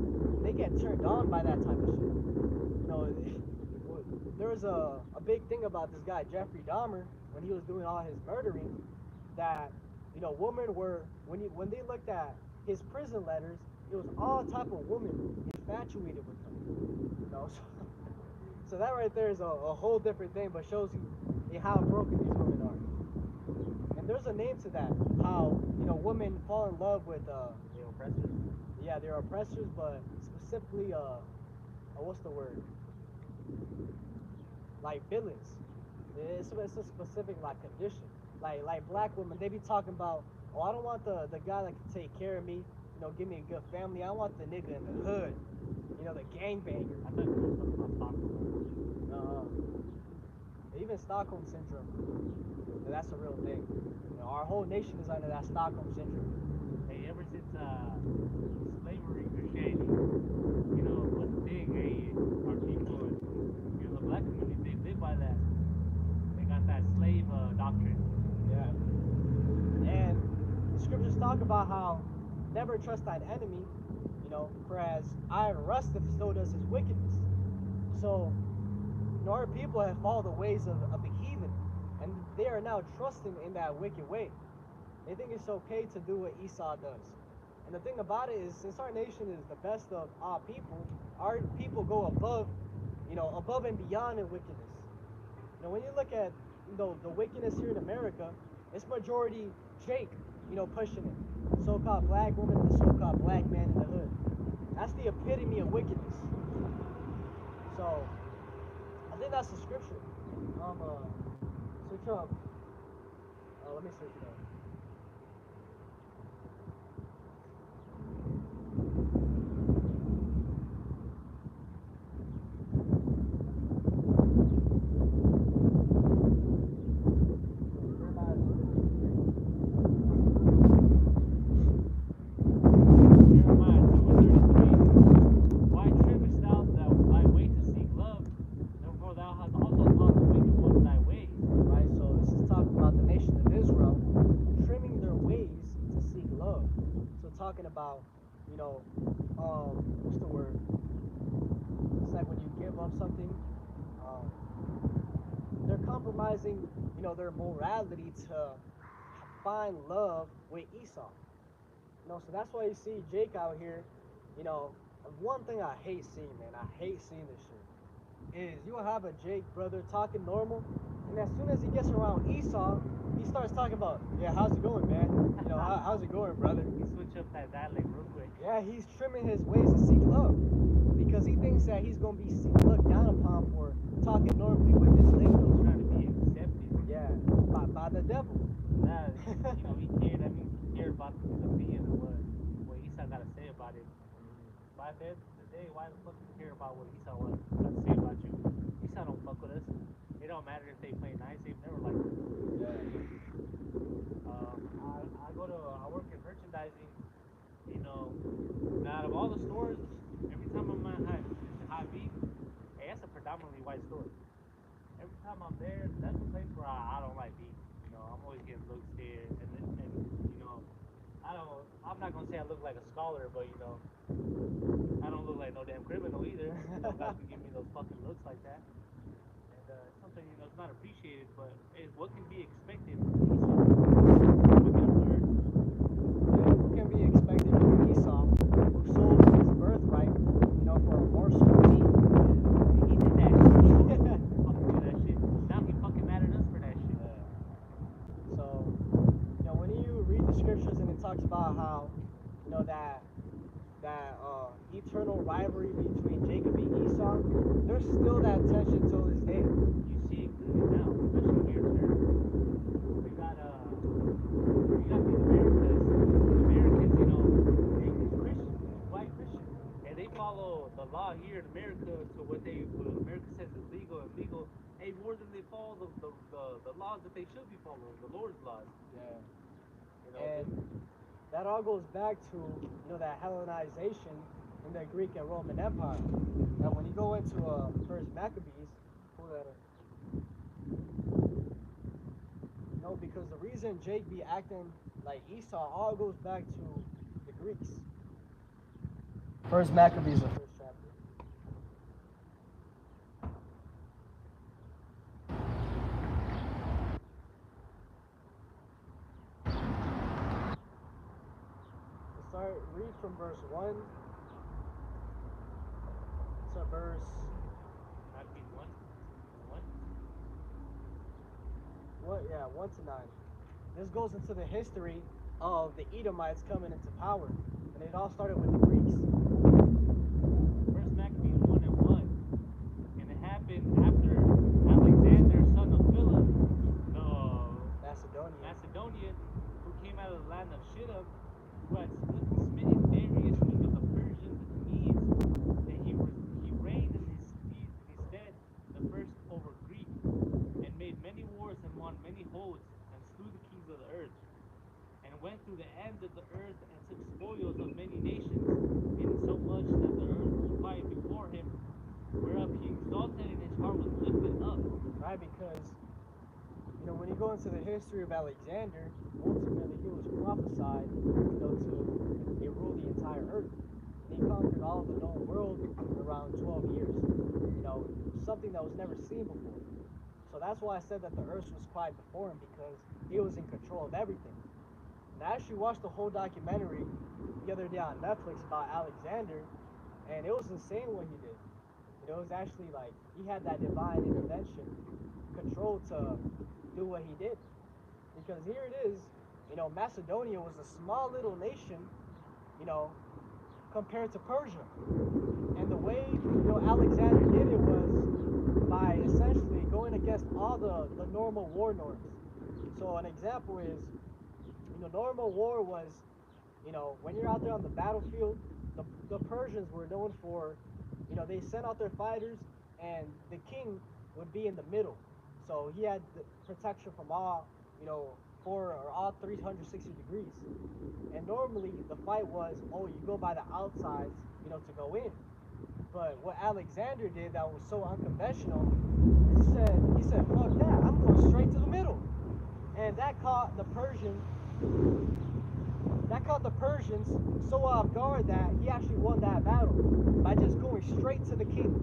they get turned on by that type of shit. There was a big thing about this guy, Jeffrey Dahmer, when he was doing all his murdering, that, women were, when they looked at his prison letters, it was all type of women infatuated with him. So that right there is a whole different thing, but shows you how broken these women are. And there's a name to that, how, women fall in love with The oppressors. yeah, they're oppressors, but specifically what's the word, like villains. It's a specific like condition. Like black women, they be talking about, oh, I don't want the guy that can take care of me, give me a good family. I want the nigga in the hood, the gangbanger. I thought you were talking about Stockholm. Even Stockholm syndrome, that's a real thing. Our whole nation is under that Stockholm syndrome. Hey, ever since slavery, Christianity, was big, hey, our people, the black community, they live by that. They got that slave doctrine. Yeah. And the scriptures talk about how never trust thine enemy, for as iron rusteth, so does his wickedness. So, our people have followed the ways of the heathen, and they are now trusting in that wicked way. They think it's okay to do what Esau does. And the thing about it is, since our nation is the best of our people go above, above and beyond in wickedness. When you look at, the wickedness here in America, it's majority Jake, pushing it. So-called black woman and the so-called black man in the hood. That's the epitome of wickedness. So, I think that's the scripture. Search up. Let me search it up. Talking about, what's the word? It's like when you give up something, they're compromising, their morality to find love with Esau. So that's why you see Jake out here, one thing I hate seeing, man, I hate seeing this shit, is you'll have a Jake brother talking normal, and as soon as he gets around Esau, he starts talking about, yeah, how's it going, man? How's it going, brother? He switch up that dialect real quick. Yeah, he's trimming his ways to seek love, because he thinks that he's gonna be looked down upon for talking normally with his lingo. Trying to be accepted. Yeah, by the devil. Nah, he cared. That means he cared about the opinion of what Esau got to say about it. By the end of the day, why the fuck do you care about what Esau got to say about you? Esau don't fuck with us. It don't matter if they play nice. They've never liked us. Yeah. I work in merchandising. Out of all the stores, every time I'm at Hy-Vee, hey, that's a predominantly white store. Every time I'm there, that's the place where I don't like beef. I'm always getting looks there, and I'm not gonna say I look like a scholar, but I don't look like no damn criminal either. Guys can give me those fucking looks like that. something it's not appreciated, but what can be expected from Esau? What can we learn? Who can be expected from Esau, who sold his birthright, for a morsel of meat? He did that shit. Fucking do that shit. Now he fucking mad at us for that shit. So, when you read the scriptures and it talks about how, that eternal rivalry between Jacob and Esau, there's still that tension till this day. You see it clearly now, especially here in America. We got these Americans, they Christian, white Christian, and they follow the law here in America to what America says is legal and legal. Hey, more than they follow the laws that they should be following, the Lord's laws. And that all goes back to that Hellenization in the Greek and Roman Empire. And when you go into First Maccabees, pull that up. Because the reason Jake be acting like Esau all goes back to the Greeks. First Maccabees, the first chapter. Read from verse 1 to verse... Maccabees 1? 1 to 9. This goes into the history of the Edomites coming into power. And it all started with the Greeks. First Maccabees 1 and 1. And it happened after Alexander, son of Philip, the Macedonian, who came out of the land of Shittim, who had smitten Darius, king of the Persians and Medes, and he reigned in his stead, the first over Greek, and made many wars and won many holds, and slew the kings of the earth, and went through the ends of the earth and took spoils of many nations, insomuch that the earth was quiet before him, whereof he exalted and his heart was lifted up. Right, because when you go into the history of Alexander, ultimately he was prophesied, to rule the entire earth. And he conquered all of the known world in around 12 years. Something that was never seen before. So that's why I said that the earth was quiet before him, because he was in control of everything. And I actually watched the whole documentary the other day on Netflix about Alexander, and it was insane what he did. It was actually like he had that divine intervention, control to do what he did. Because here it is, Macedonia was a small little nation, compared to Persia. And the way, Alexander did it was by essentially going against all the normal war norms. So an example is, normal war was, when you're out there on the battlefield, the Persians were known for, they sent out their fighters and the king would be in the middle. So he had the protection from all, all 360 degrees. And normally the fight was, you go by the outsides, to go in. But what Alexander did that was so unconventional, he said, fuck that, I'm going straight to the middle. And that caught the Persians so off guard that he actually won that battle by just going straight to the king.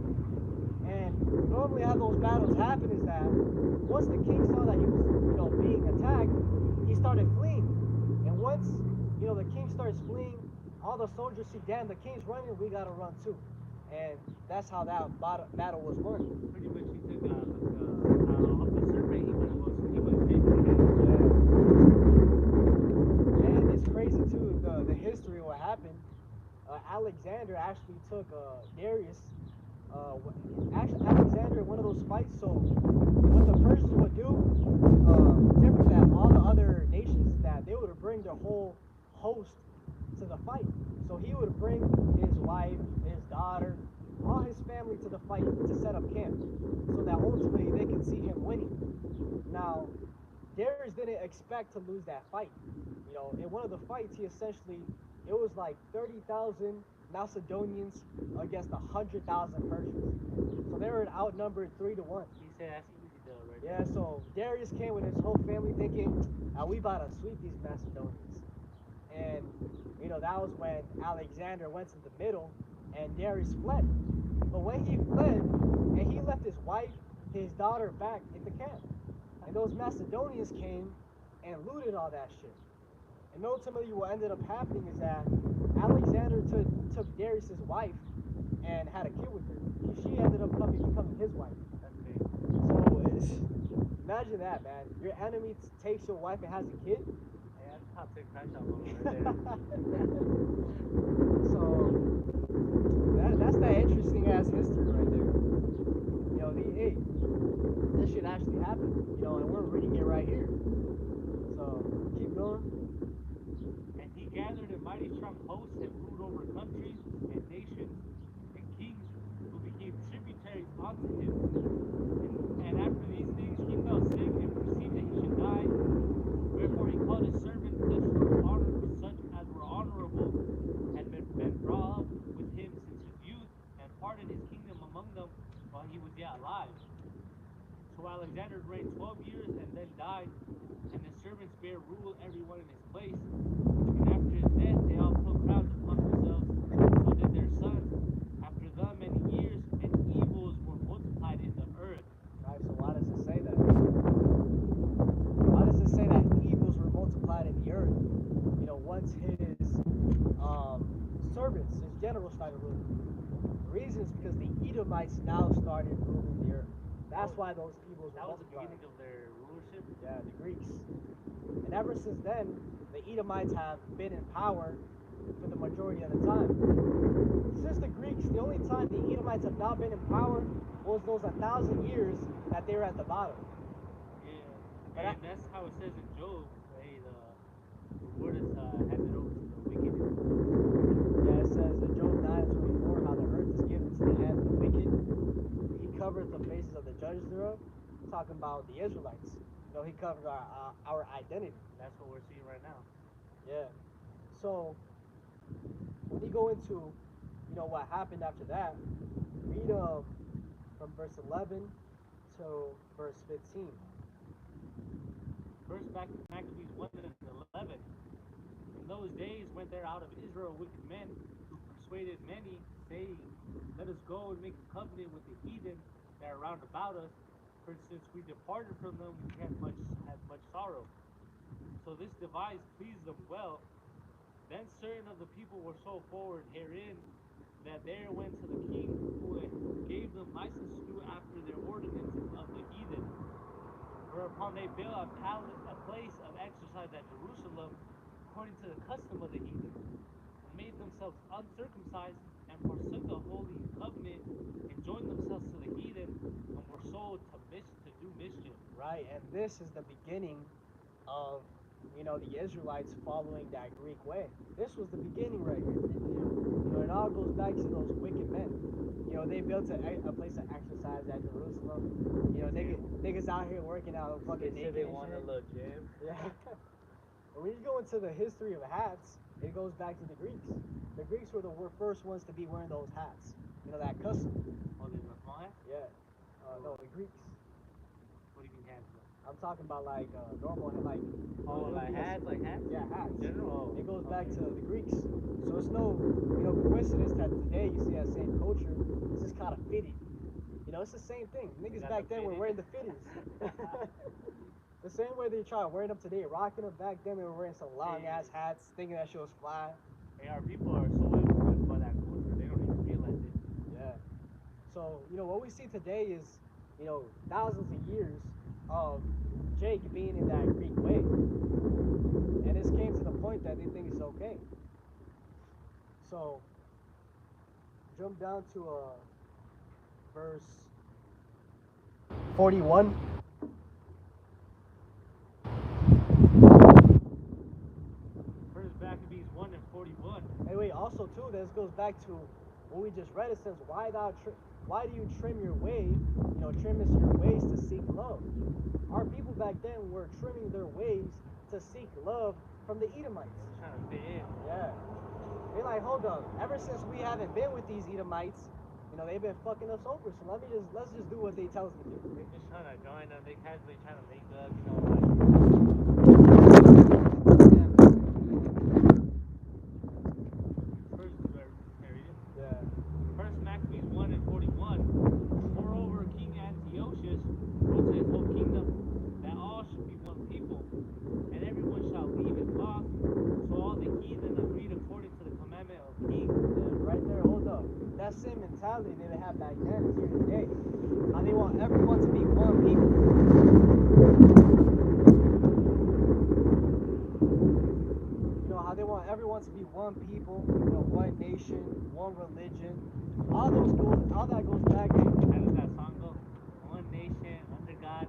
And normally how those battles happen is that once the king saw that he was, being attacked, he started fleeing. And once, the king starts fleeing, all the soldiers see, damn, the king's running, we gotta run too. And that's how that battle was won. Pretty much he took off the survey, he went big. And it's crazy too, the history of what happened. Alexander actually took Darius. Alexander in one of those fights. So what the Persians would do, different than all the other nations, that they would bring their whole host to the fight. So he would bring his wife, his daughter, all his family to the fight to set up camp, so that ultimately they could see him winning. Now, Darius didn't expect to lose that fight. In one of the fights, it was like 30,000 Macedonians against 100,000 Persians. So they were outnumbered 3-1. He said that's easy though, right? Yeah, so Darius came with his whole family thinking, we about to sweep these Macedonians. And, that was when Alexander went to the middle and Darius fled. But when he fled, and he left his wife, his daughter back in the camp. And those Macedonians came and looted all that shit. And ultimately, what ended up happening is that Alexander took Darius's wife and had a kid with her. She ended up becoming his wife. That's big. So imagine that, man. Your enemy takes your wife and has a kid. Yeah, that's top 10 crash out moment right there. So that's that interesting ass history right there. Hey, this shit actually happened. And we're reading it right here. So keep going. And he gathered a mighty strong host and ruled over countries and nations and kings who became tributaries unto him. And after these things he fell sick and perceived that he should die. Wherefore he called his servants such as were honorable, had been brought up with him since his youth, and parted his kingdom among them while he was yet alive. So Alexander reigned 12 years and then died, and his servants bare rule every one in his place. And after his death they all put crowns upon themselves, so did their sons. After them many years, and evils were multiplied in the earth. Right, so why does it say that? Why does it say that evils were multiplied in the earth? Once his servants, his generals started ruling. The reason is because the Edomites now started ruling the earth. That's why those evils were That was the multiplied. beginning of their rulership. Yeah, the Greeks. And ever since then, the Edomites have been in power for the majority of the time. Since the Greeks, the only time the Edomites have not been in power was those 1,000 years that they were at the bottom. Yeah, and that's how it says in Job. Hey, the word is handed over to the wicked. Yeah, it says in Job 9:24 how the earth is given to the hand of the wicked. He covered the faces of the judges thereof. Talking about the Israelites. He covered our identity. That's what we're seeing right now. Yeah. So when you go into what happened after that, read from verse 11 to verse 15. First Maccabees 1 and 11. In those days went there out of Israel wicked men who persuaded many, saying, let us go and make a covenant with the heathen that are round about us, for since we departed from them we had much sorrow. So this device pleased them well. Then certain of the people were so forward herein that there went to the king, who gave them license to do after their ordinances of the heathen. Whereupon they built a place of exercise at Jerusalem, according to the custom of the heathen, and made themselves uncircumcised, and forsook the holy covenant, and joined themselves to the heathen, and were sold to do mischief. Right, and this is the beginning of the Israelites following that Greek way. This was the beginning right here. It all goes back to those wicked men. They built a place of exercise at Jerusalem. Niggas out here working out fucking They naked. said they and want shit. a little gym. Yeah. When you go into the history of hats, it goes back to the Greeks. The Greeks were the first ones to be wearing those hats. That custom. Oh, there's a small hat? Yeah. No, the Greeks. What do you mean hats? I'm talking about like normal, like. Oh, like hats? Like hats? Yeah, hats. In general? It goes back to the Greeks. So it's no, coincidence that today you see that same culture. It's just kind of fitted. It's the same thing. Niggas got back the then were fitted? wearing the fitteds. The same way they try wearing them today, rocking them back then. They were wearing some long ass hats, thinking that shit was fly. Hey, our people are so influenced by that culture, they don't even realize it. Yeah. So what we see today is, thousands of years of Jake being in that Greek way, and this came to the point that they think it's okay. So jump down to verse 41. First Maccabees 1 and 41. Anyway, also too, this goes back to what we just read. It says, why do you trim your way? Trim is your ways to seek love. Our people back then were trimming their ways to seek love from the Edomites. Trying to fit in. Yeah. They're like, hold up. Ever since we haven't been with these Edomites, they've been fucking us over. So let's just do what they tell us to do. They're just trying to join them. They casually trying to make up, First Maccabees 1 and 41. Moreover, King Antiochus mentality they have back then is here today. How they want everyone to be one people. You know, how they want everyone to be one people, you know, one nation, one religion. All that goes back to, How does that song go? One nation under God.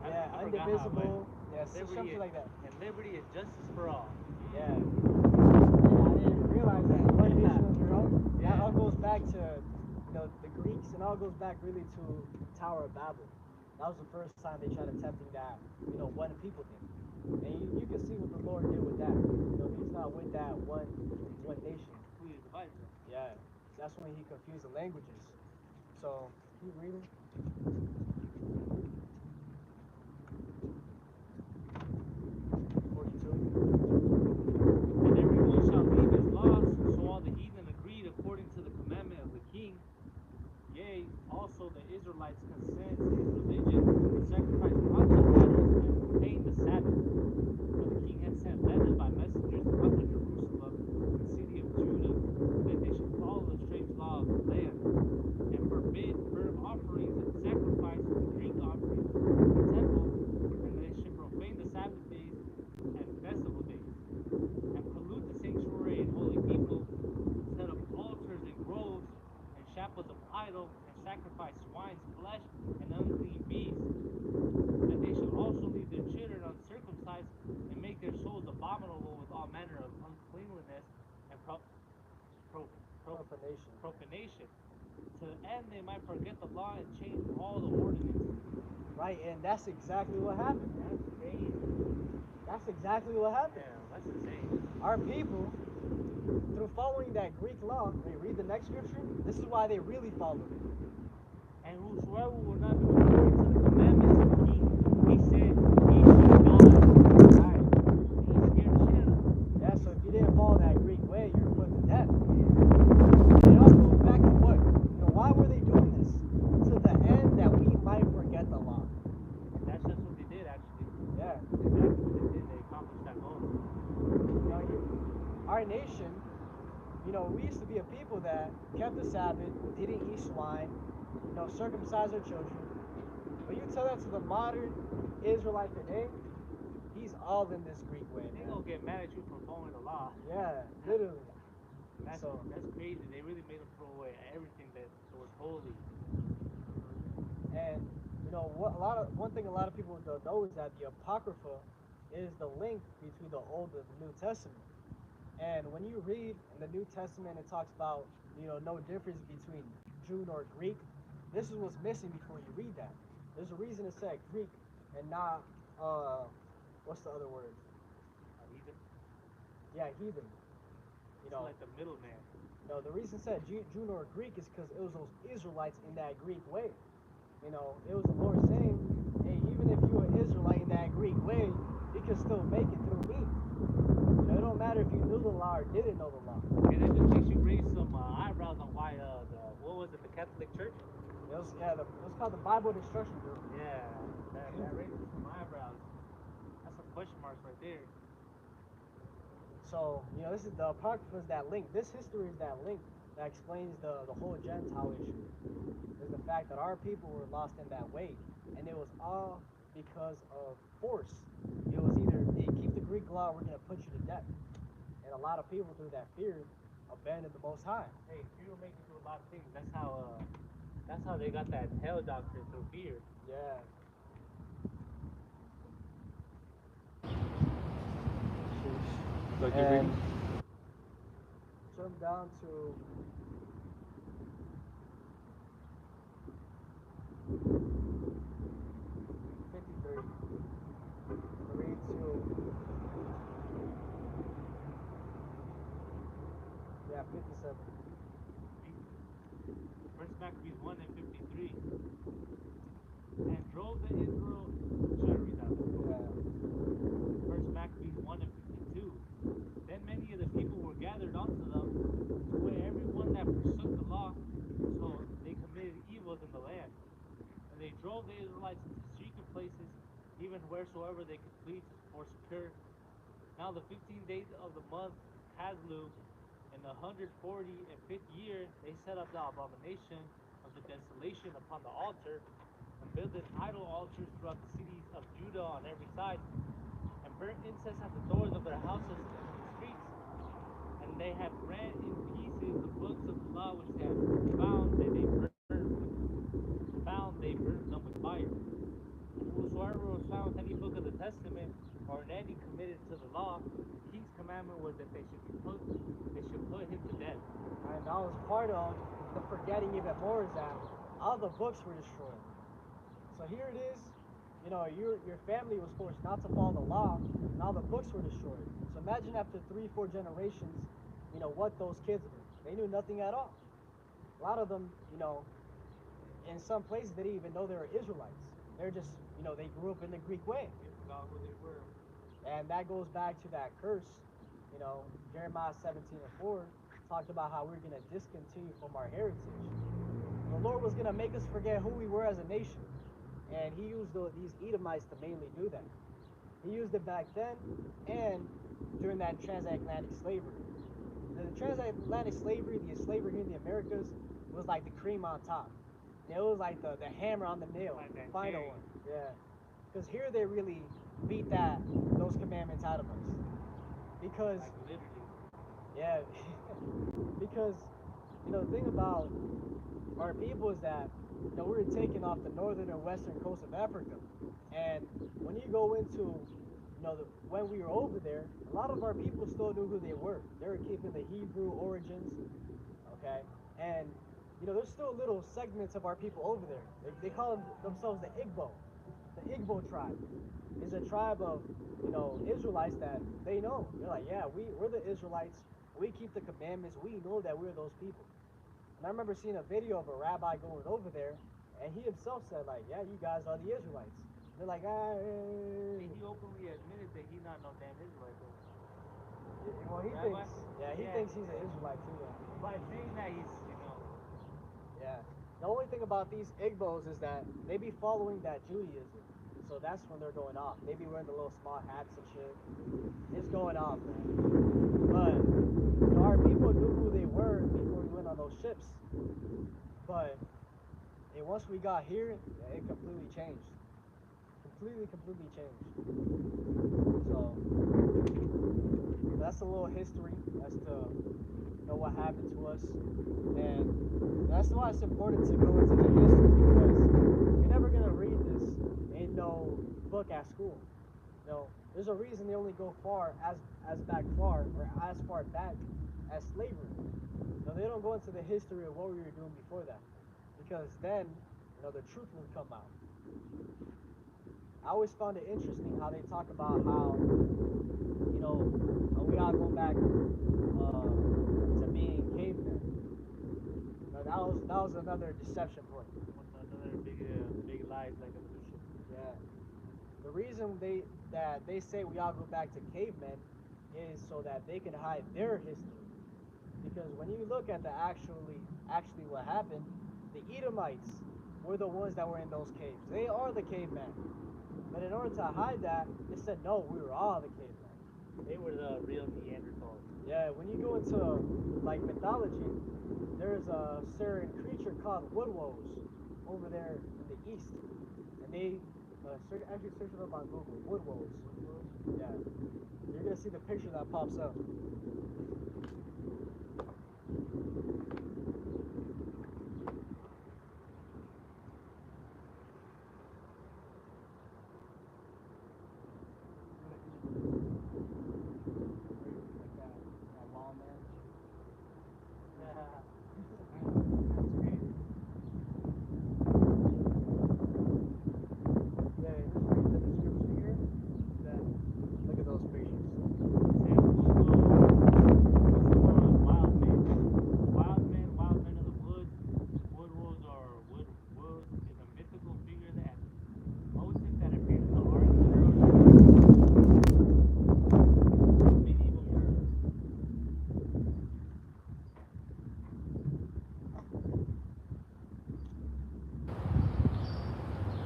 yeah, I forgot how it went. indivisible. Yeah, something like that. And liberty and justice for all. Yeah. Yeah, I didn't realize that. One Yeah. nation under all. That Yeah. all goes back to, you know, the Greeks, and all goes back really to Tower of Babel. That was the first time they tried attempting that, you know, one people thing. And you can see what the Lord did with that. You know, he's not with that one nation. Who is divided them? Yeah. That's when he confused the languages. So, keep reading. 42. And everyone shall leave his laws, so all the heathen agreed according to the commandment of the king. Yea, also the Israelites consent to his religion, and sacrifice unto idols, and profane the Sabbath. For the king had sent letters by messengers unto Jerusalem, the city of Judah, that they should follow the strange law of the land, and forbid burnt offerings and sacrifice and drink offerings in the temple, and they should profane the Sabbath days and festival days, and pollute the sanctuary and holy people, set up altars and groves, and chapels of idol, and sacrifice swine's flesh and unclean beasts. That they should also leave their children uncircumcised, and make their souls abominable with all manner of uncleanliness and Profanation. profanation, to the end they might forget the law and change all the ordinances. Right, and that's exactly what happened. That's crazy. That's exactly what happened. Yeah, that's insane. Our people, through following that Greek law, they read the next scripture, this is why they really followed it. And whosoever will not do according to the commandments of the king, he said, he should die. Right. He scared the shit out of him. Yeah, so if you didn't follow that Greek way, you're put to death. And it all goes back to what? You know, why were they doing this? To the end that we might forget the law. That's just what they did, actually. Yeah. That's exactly what they did. They accomplished that goal. You know, our nation, you know, we used to be a people that kept the Sabbath, didn't eat swine, you know, circumcised our children. But you tell that to the modern Israelite today, he's all in this Greek way. They Man. gonna get mad at you for following the law. Yeah, literally. That's crazy. They really made them throw away everything that was holy. And you know one thing a lot of people don't know is that the Apocrypha is the link between the Old and the New Testament. And when you read in the New Testament, it talks about, you know, no difference between Jew nor Greek. This is what's missing before you read that. There's a reason it said Greek and not what's the other word? Heathen. Yeah, heathen. You know, Like the middleman. no, the reason it said Jew nor Greek is because it was those Israelites in that Greek way. You know, it was the Lord saying, hey, even if you're an Israelite in that Greek way, you can still make it through me. You know, it don't matter if you knew the law or didn't know the law. And that just makes you raise some eyebrows on why what was it, the Catholic Church? It was called the Bible Destruction Group. Yeah, that raises some eyebrows. That's some question marks right there. So, you know, this is the Apocrypha is that link. This history is that link that explains the whole Gentile issue. Is the fact that our people were lost in that way. And it was all because of force. It was either, hey, keep the Greek law, we're going to put you to death. And a lot of people, through that fear, abandoned the Most High. Hey, fear will make you do a lot of things. That's how they got that hell doctrine, through fear. Yeah. Like And jump down to yeah, 57. First Maccabees 1 and 53. And drove the Israel. Should I read that one? Yeah. First Maccabees 1 and 52. Then many of the people were gathered unto them, to where every one that forsook the law, so they committed evils in the land. And they drove the Israelites into secret places, even wheresoever they could flee for secure. Now the 15 days of the month Haslu, In the 145th year, they set up the abomination of the desolation upon the altar and builded idol altars throughout the cities of Judah on every side, and burnt incense at the doors of their houses and in the streets. And they have rent in pieces the books of the law which they have found they burned them with fire. And whosoever was found with any book of the Testament or in any committed to the law, the king's commandment was that they should put him to death. And that was part of the forgetting even more is that all the books were destroyed. So here it is, your family was forced not to follow the law, and all the books were destroyed. So imagine after 3-4 generations, what those kids did. They knew nothing at all. A lot of them, in some places they didn't even know they were Israelites. They're just, they grew up in the Greek way. They forgot who they were. And that goes back to that curse, Jeremiah 17:4 talked about how we're going to discontinue from our heritage. The Lord was going to make us forget who we were as a nation. And he used these Edomites to mainly do that. He used it back then and during that transatlantic slavery. The transatlantic slavery, the slavery here in the Americas, was like the cream on top. It was like the hammer on the nail, Like the that final cherry. one. Yeah. Because here they really beat those commandments out of us. Because, Like literally. yeah, because, the thing about our people is that, we were taken off the northern and western coast of Africa. And when you go into, when we were over there, a lot of our people still knew who they were. They were keeping the Hebrew origins, okay? And, there's still little segments of our people over there. They call themselves the Igbo. The Igbo tribe is a tribe of, Israelites that they know. They're like, yeah, we're the Israelites. We keep the commandments. We know that we're those people. And I remember seeing a video of a rabbi going over there, and he himself said, like, yeah, you guys are the Israelites. They're like, And he openly admitted that he's not no damn Israelite though. well, he Rabbi? thinks, he Yeah. thinks he's an Israelite too. By saying that he's, Yeah. The only thing about these Igbos is that they be following that Judaism. So that's when they're going off. They be wearing the little small hats and shit. It's going off, man. But our people knew who they were before we went on those ships. But once we got here, it completely changed. Completely changed. So that's a little history as to what happened to us. And that's why it's important to go into the history, because you're never going to read this in no book at school. There's a reason they only go as far back as slavery. They don't go into the history of what we were doing before that, because then the truth will come out. I always found it interesting how they talk about how we all go back to being cavemen. That was another deception point. another big lies like evolution. Yeah. The reason they say we all go back to cavemen is so that they can hide their history. Because when you look at actually what happened, the Edomites were the ones that were in those caves. They are the cavemen. But in order to hide that, they said no, we were all the cavemen. They were the real Neanderthals. Yeah, when you go into like mythology, there's a certain creature called woodwolves over there in the east, and they actually search it up on Google. Woodwolves. Yeah, you're gonna see the picture that pops up.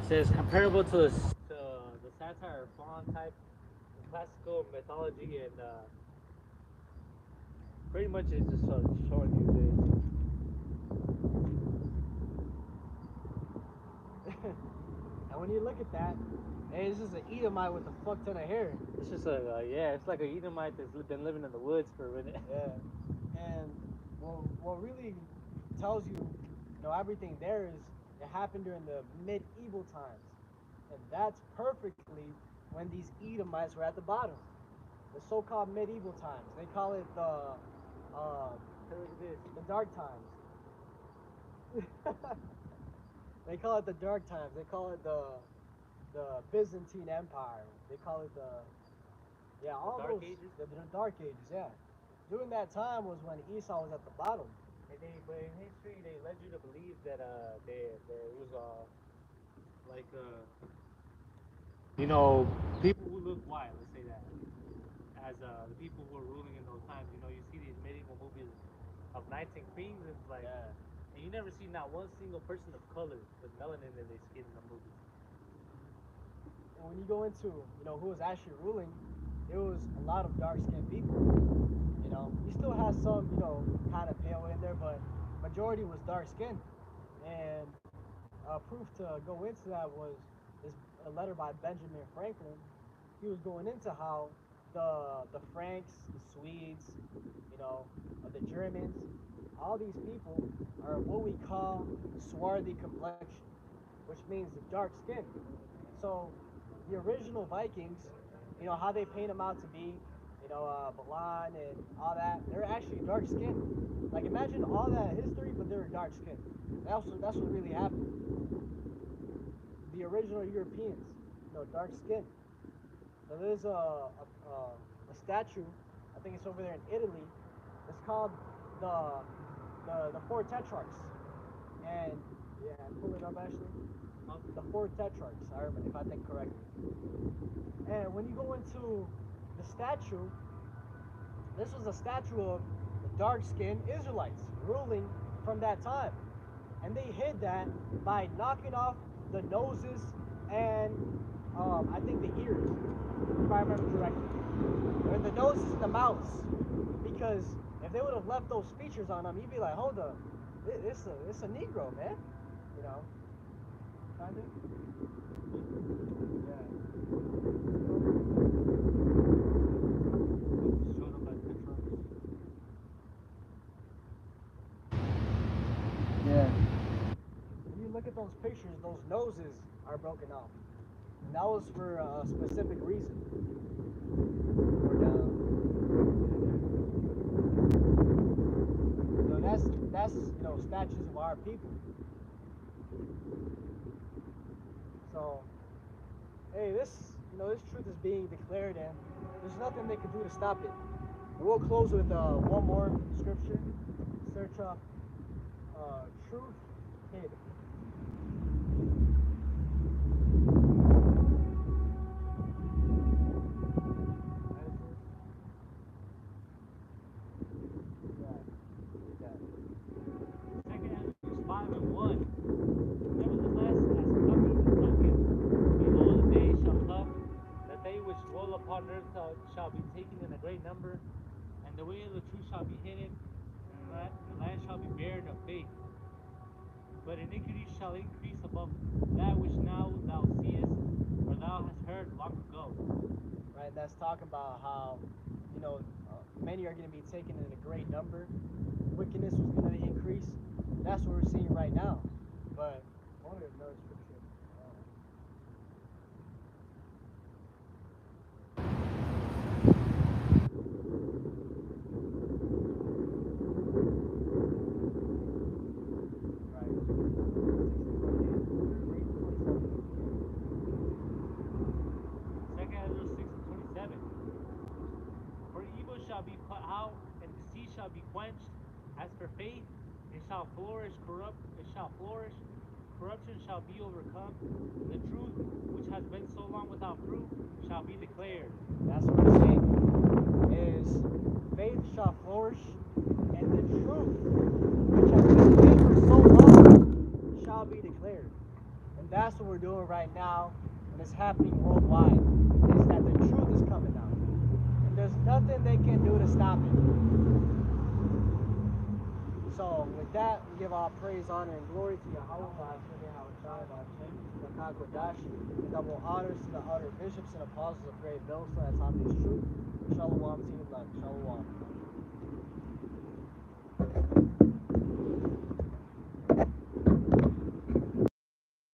Says comparable to the satire or faun type in classical mythology and pretty much it's just showing you this. And when you look at that, hey, this is an Edomite with a fuck ton of hair. It's just a yeah, it's like a Edomite that's been living in the woods for a minute. Yeah. And what really tells you, everything there is it happened during the medieval times. And that's perfectly when these Edomites were at the bottom. The so-called medieval times. They call it the dark times. They call it the dark times. They call it the Byzantine Empire. They call it all Dark those Ages? the Dark Ages. Yeah. During that time was when Esau was at the bottom. But in history, they led you to believe that there was like people who look white. Let's say that as the people who were ruling in those times. You see these medieval movies of knights and queens, and it's like, and you never see not one single person of color with melanin in their skin in the movies. And when you go into who was actually ruling, it was a lot of dark-skinned people. You still had some kind of pale in there, but majority was dark-skinned. And proof to go into that was a letter by Benjamin Franklin. He was going into how the Franks, the Swedes, the Germans, all these people are what we call swarthy complexion, which means dark skin. So the original Vikings, how they paint them out to be, blonde and all that, they're actually dark skinned. Like imagine all that history, but they're dark skinned. That's what really happened. The original Europeans, dark skin. So there's a statue, I think it's over there in Italy. It's called the Four Tetrarchs. And yeah, pull it up actually. The Four Tetrarchs, if I think correctly. And when you go into the statue, this was a statue of the dark-skinned Israelites ruling from that time. And they hid that by knocking off the noses and I think the ears, if I remember correctly. Or the noses and the mouths. Because if they would have left those features on them, you'd be like, hold up, it's a Negro, man. Kind of? Yeah. Yeah. When you look at those pictures, those noses are broken off. And that was for a specific reason. Or down. That's statues of our people. So, hey, this truth is being declared, and there's nothing they can do to stop it. And we'll close with one more scripture. Search up truth hid. Upon earth shall be taken in a great number, and the way of the truth shall be hidden, and the land shall be barren of faith. But iniquity shall increase above that which now thou seest, or thou hast heard long ago. Right, that's talking about how, many are going to be taken in a great number. Wickedness was going to increase. That's what we're seeing right now. But I want to know scripture. Shall be quenched. As for faith, it shall flourish. Corruption shall be overcome. The truth, which has been so long without proof, shall be declared. That's what we're saying. Is faith shall flourish, and the truth, which has been hid for so long, shall be declared. And that's what we're doing right now, and it's happening worldwide. Is that the truth is coming out, and there's nothing they can do to stop it. So with that, we give our praise, honor, and glory to Yahweh, and double honors to the elder bishops and apostles of Great Millstone. That's obvious truth. Shalom to you,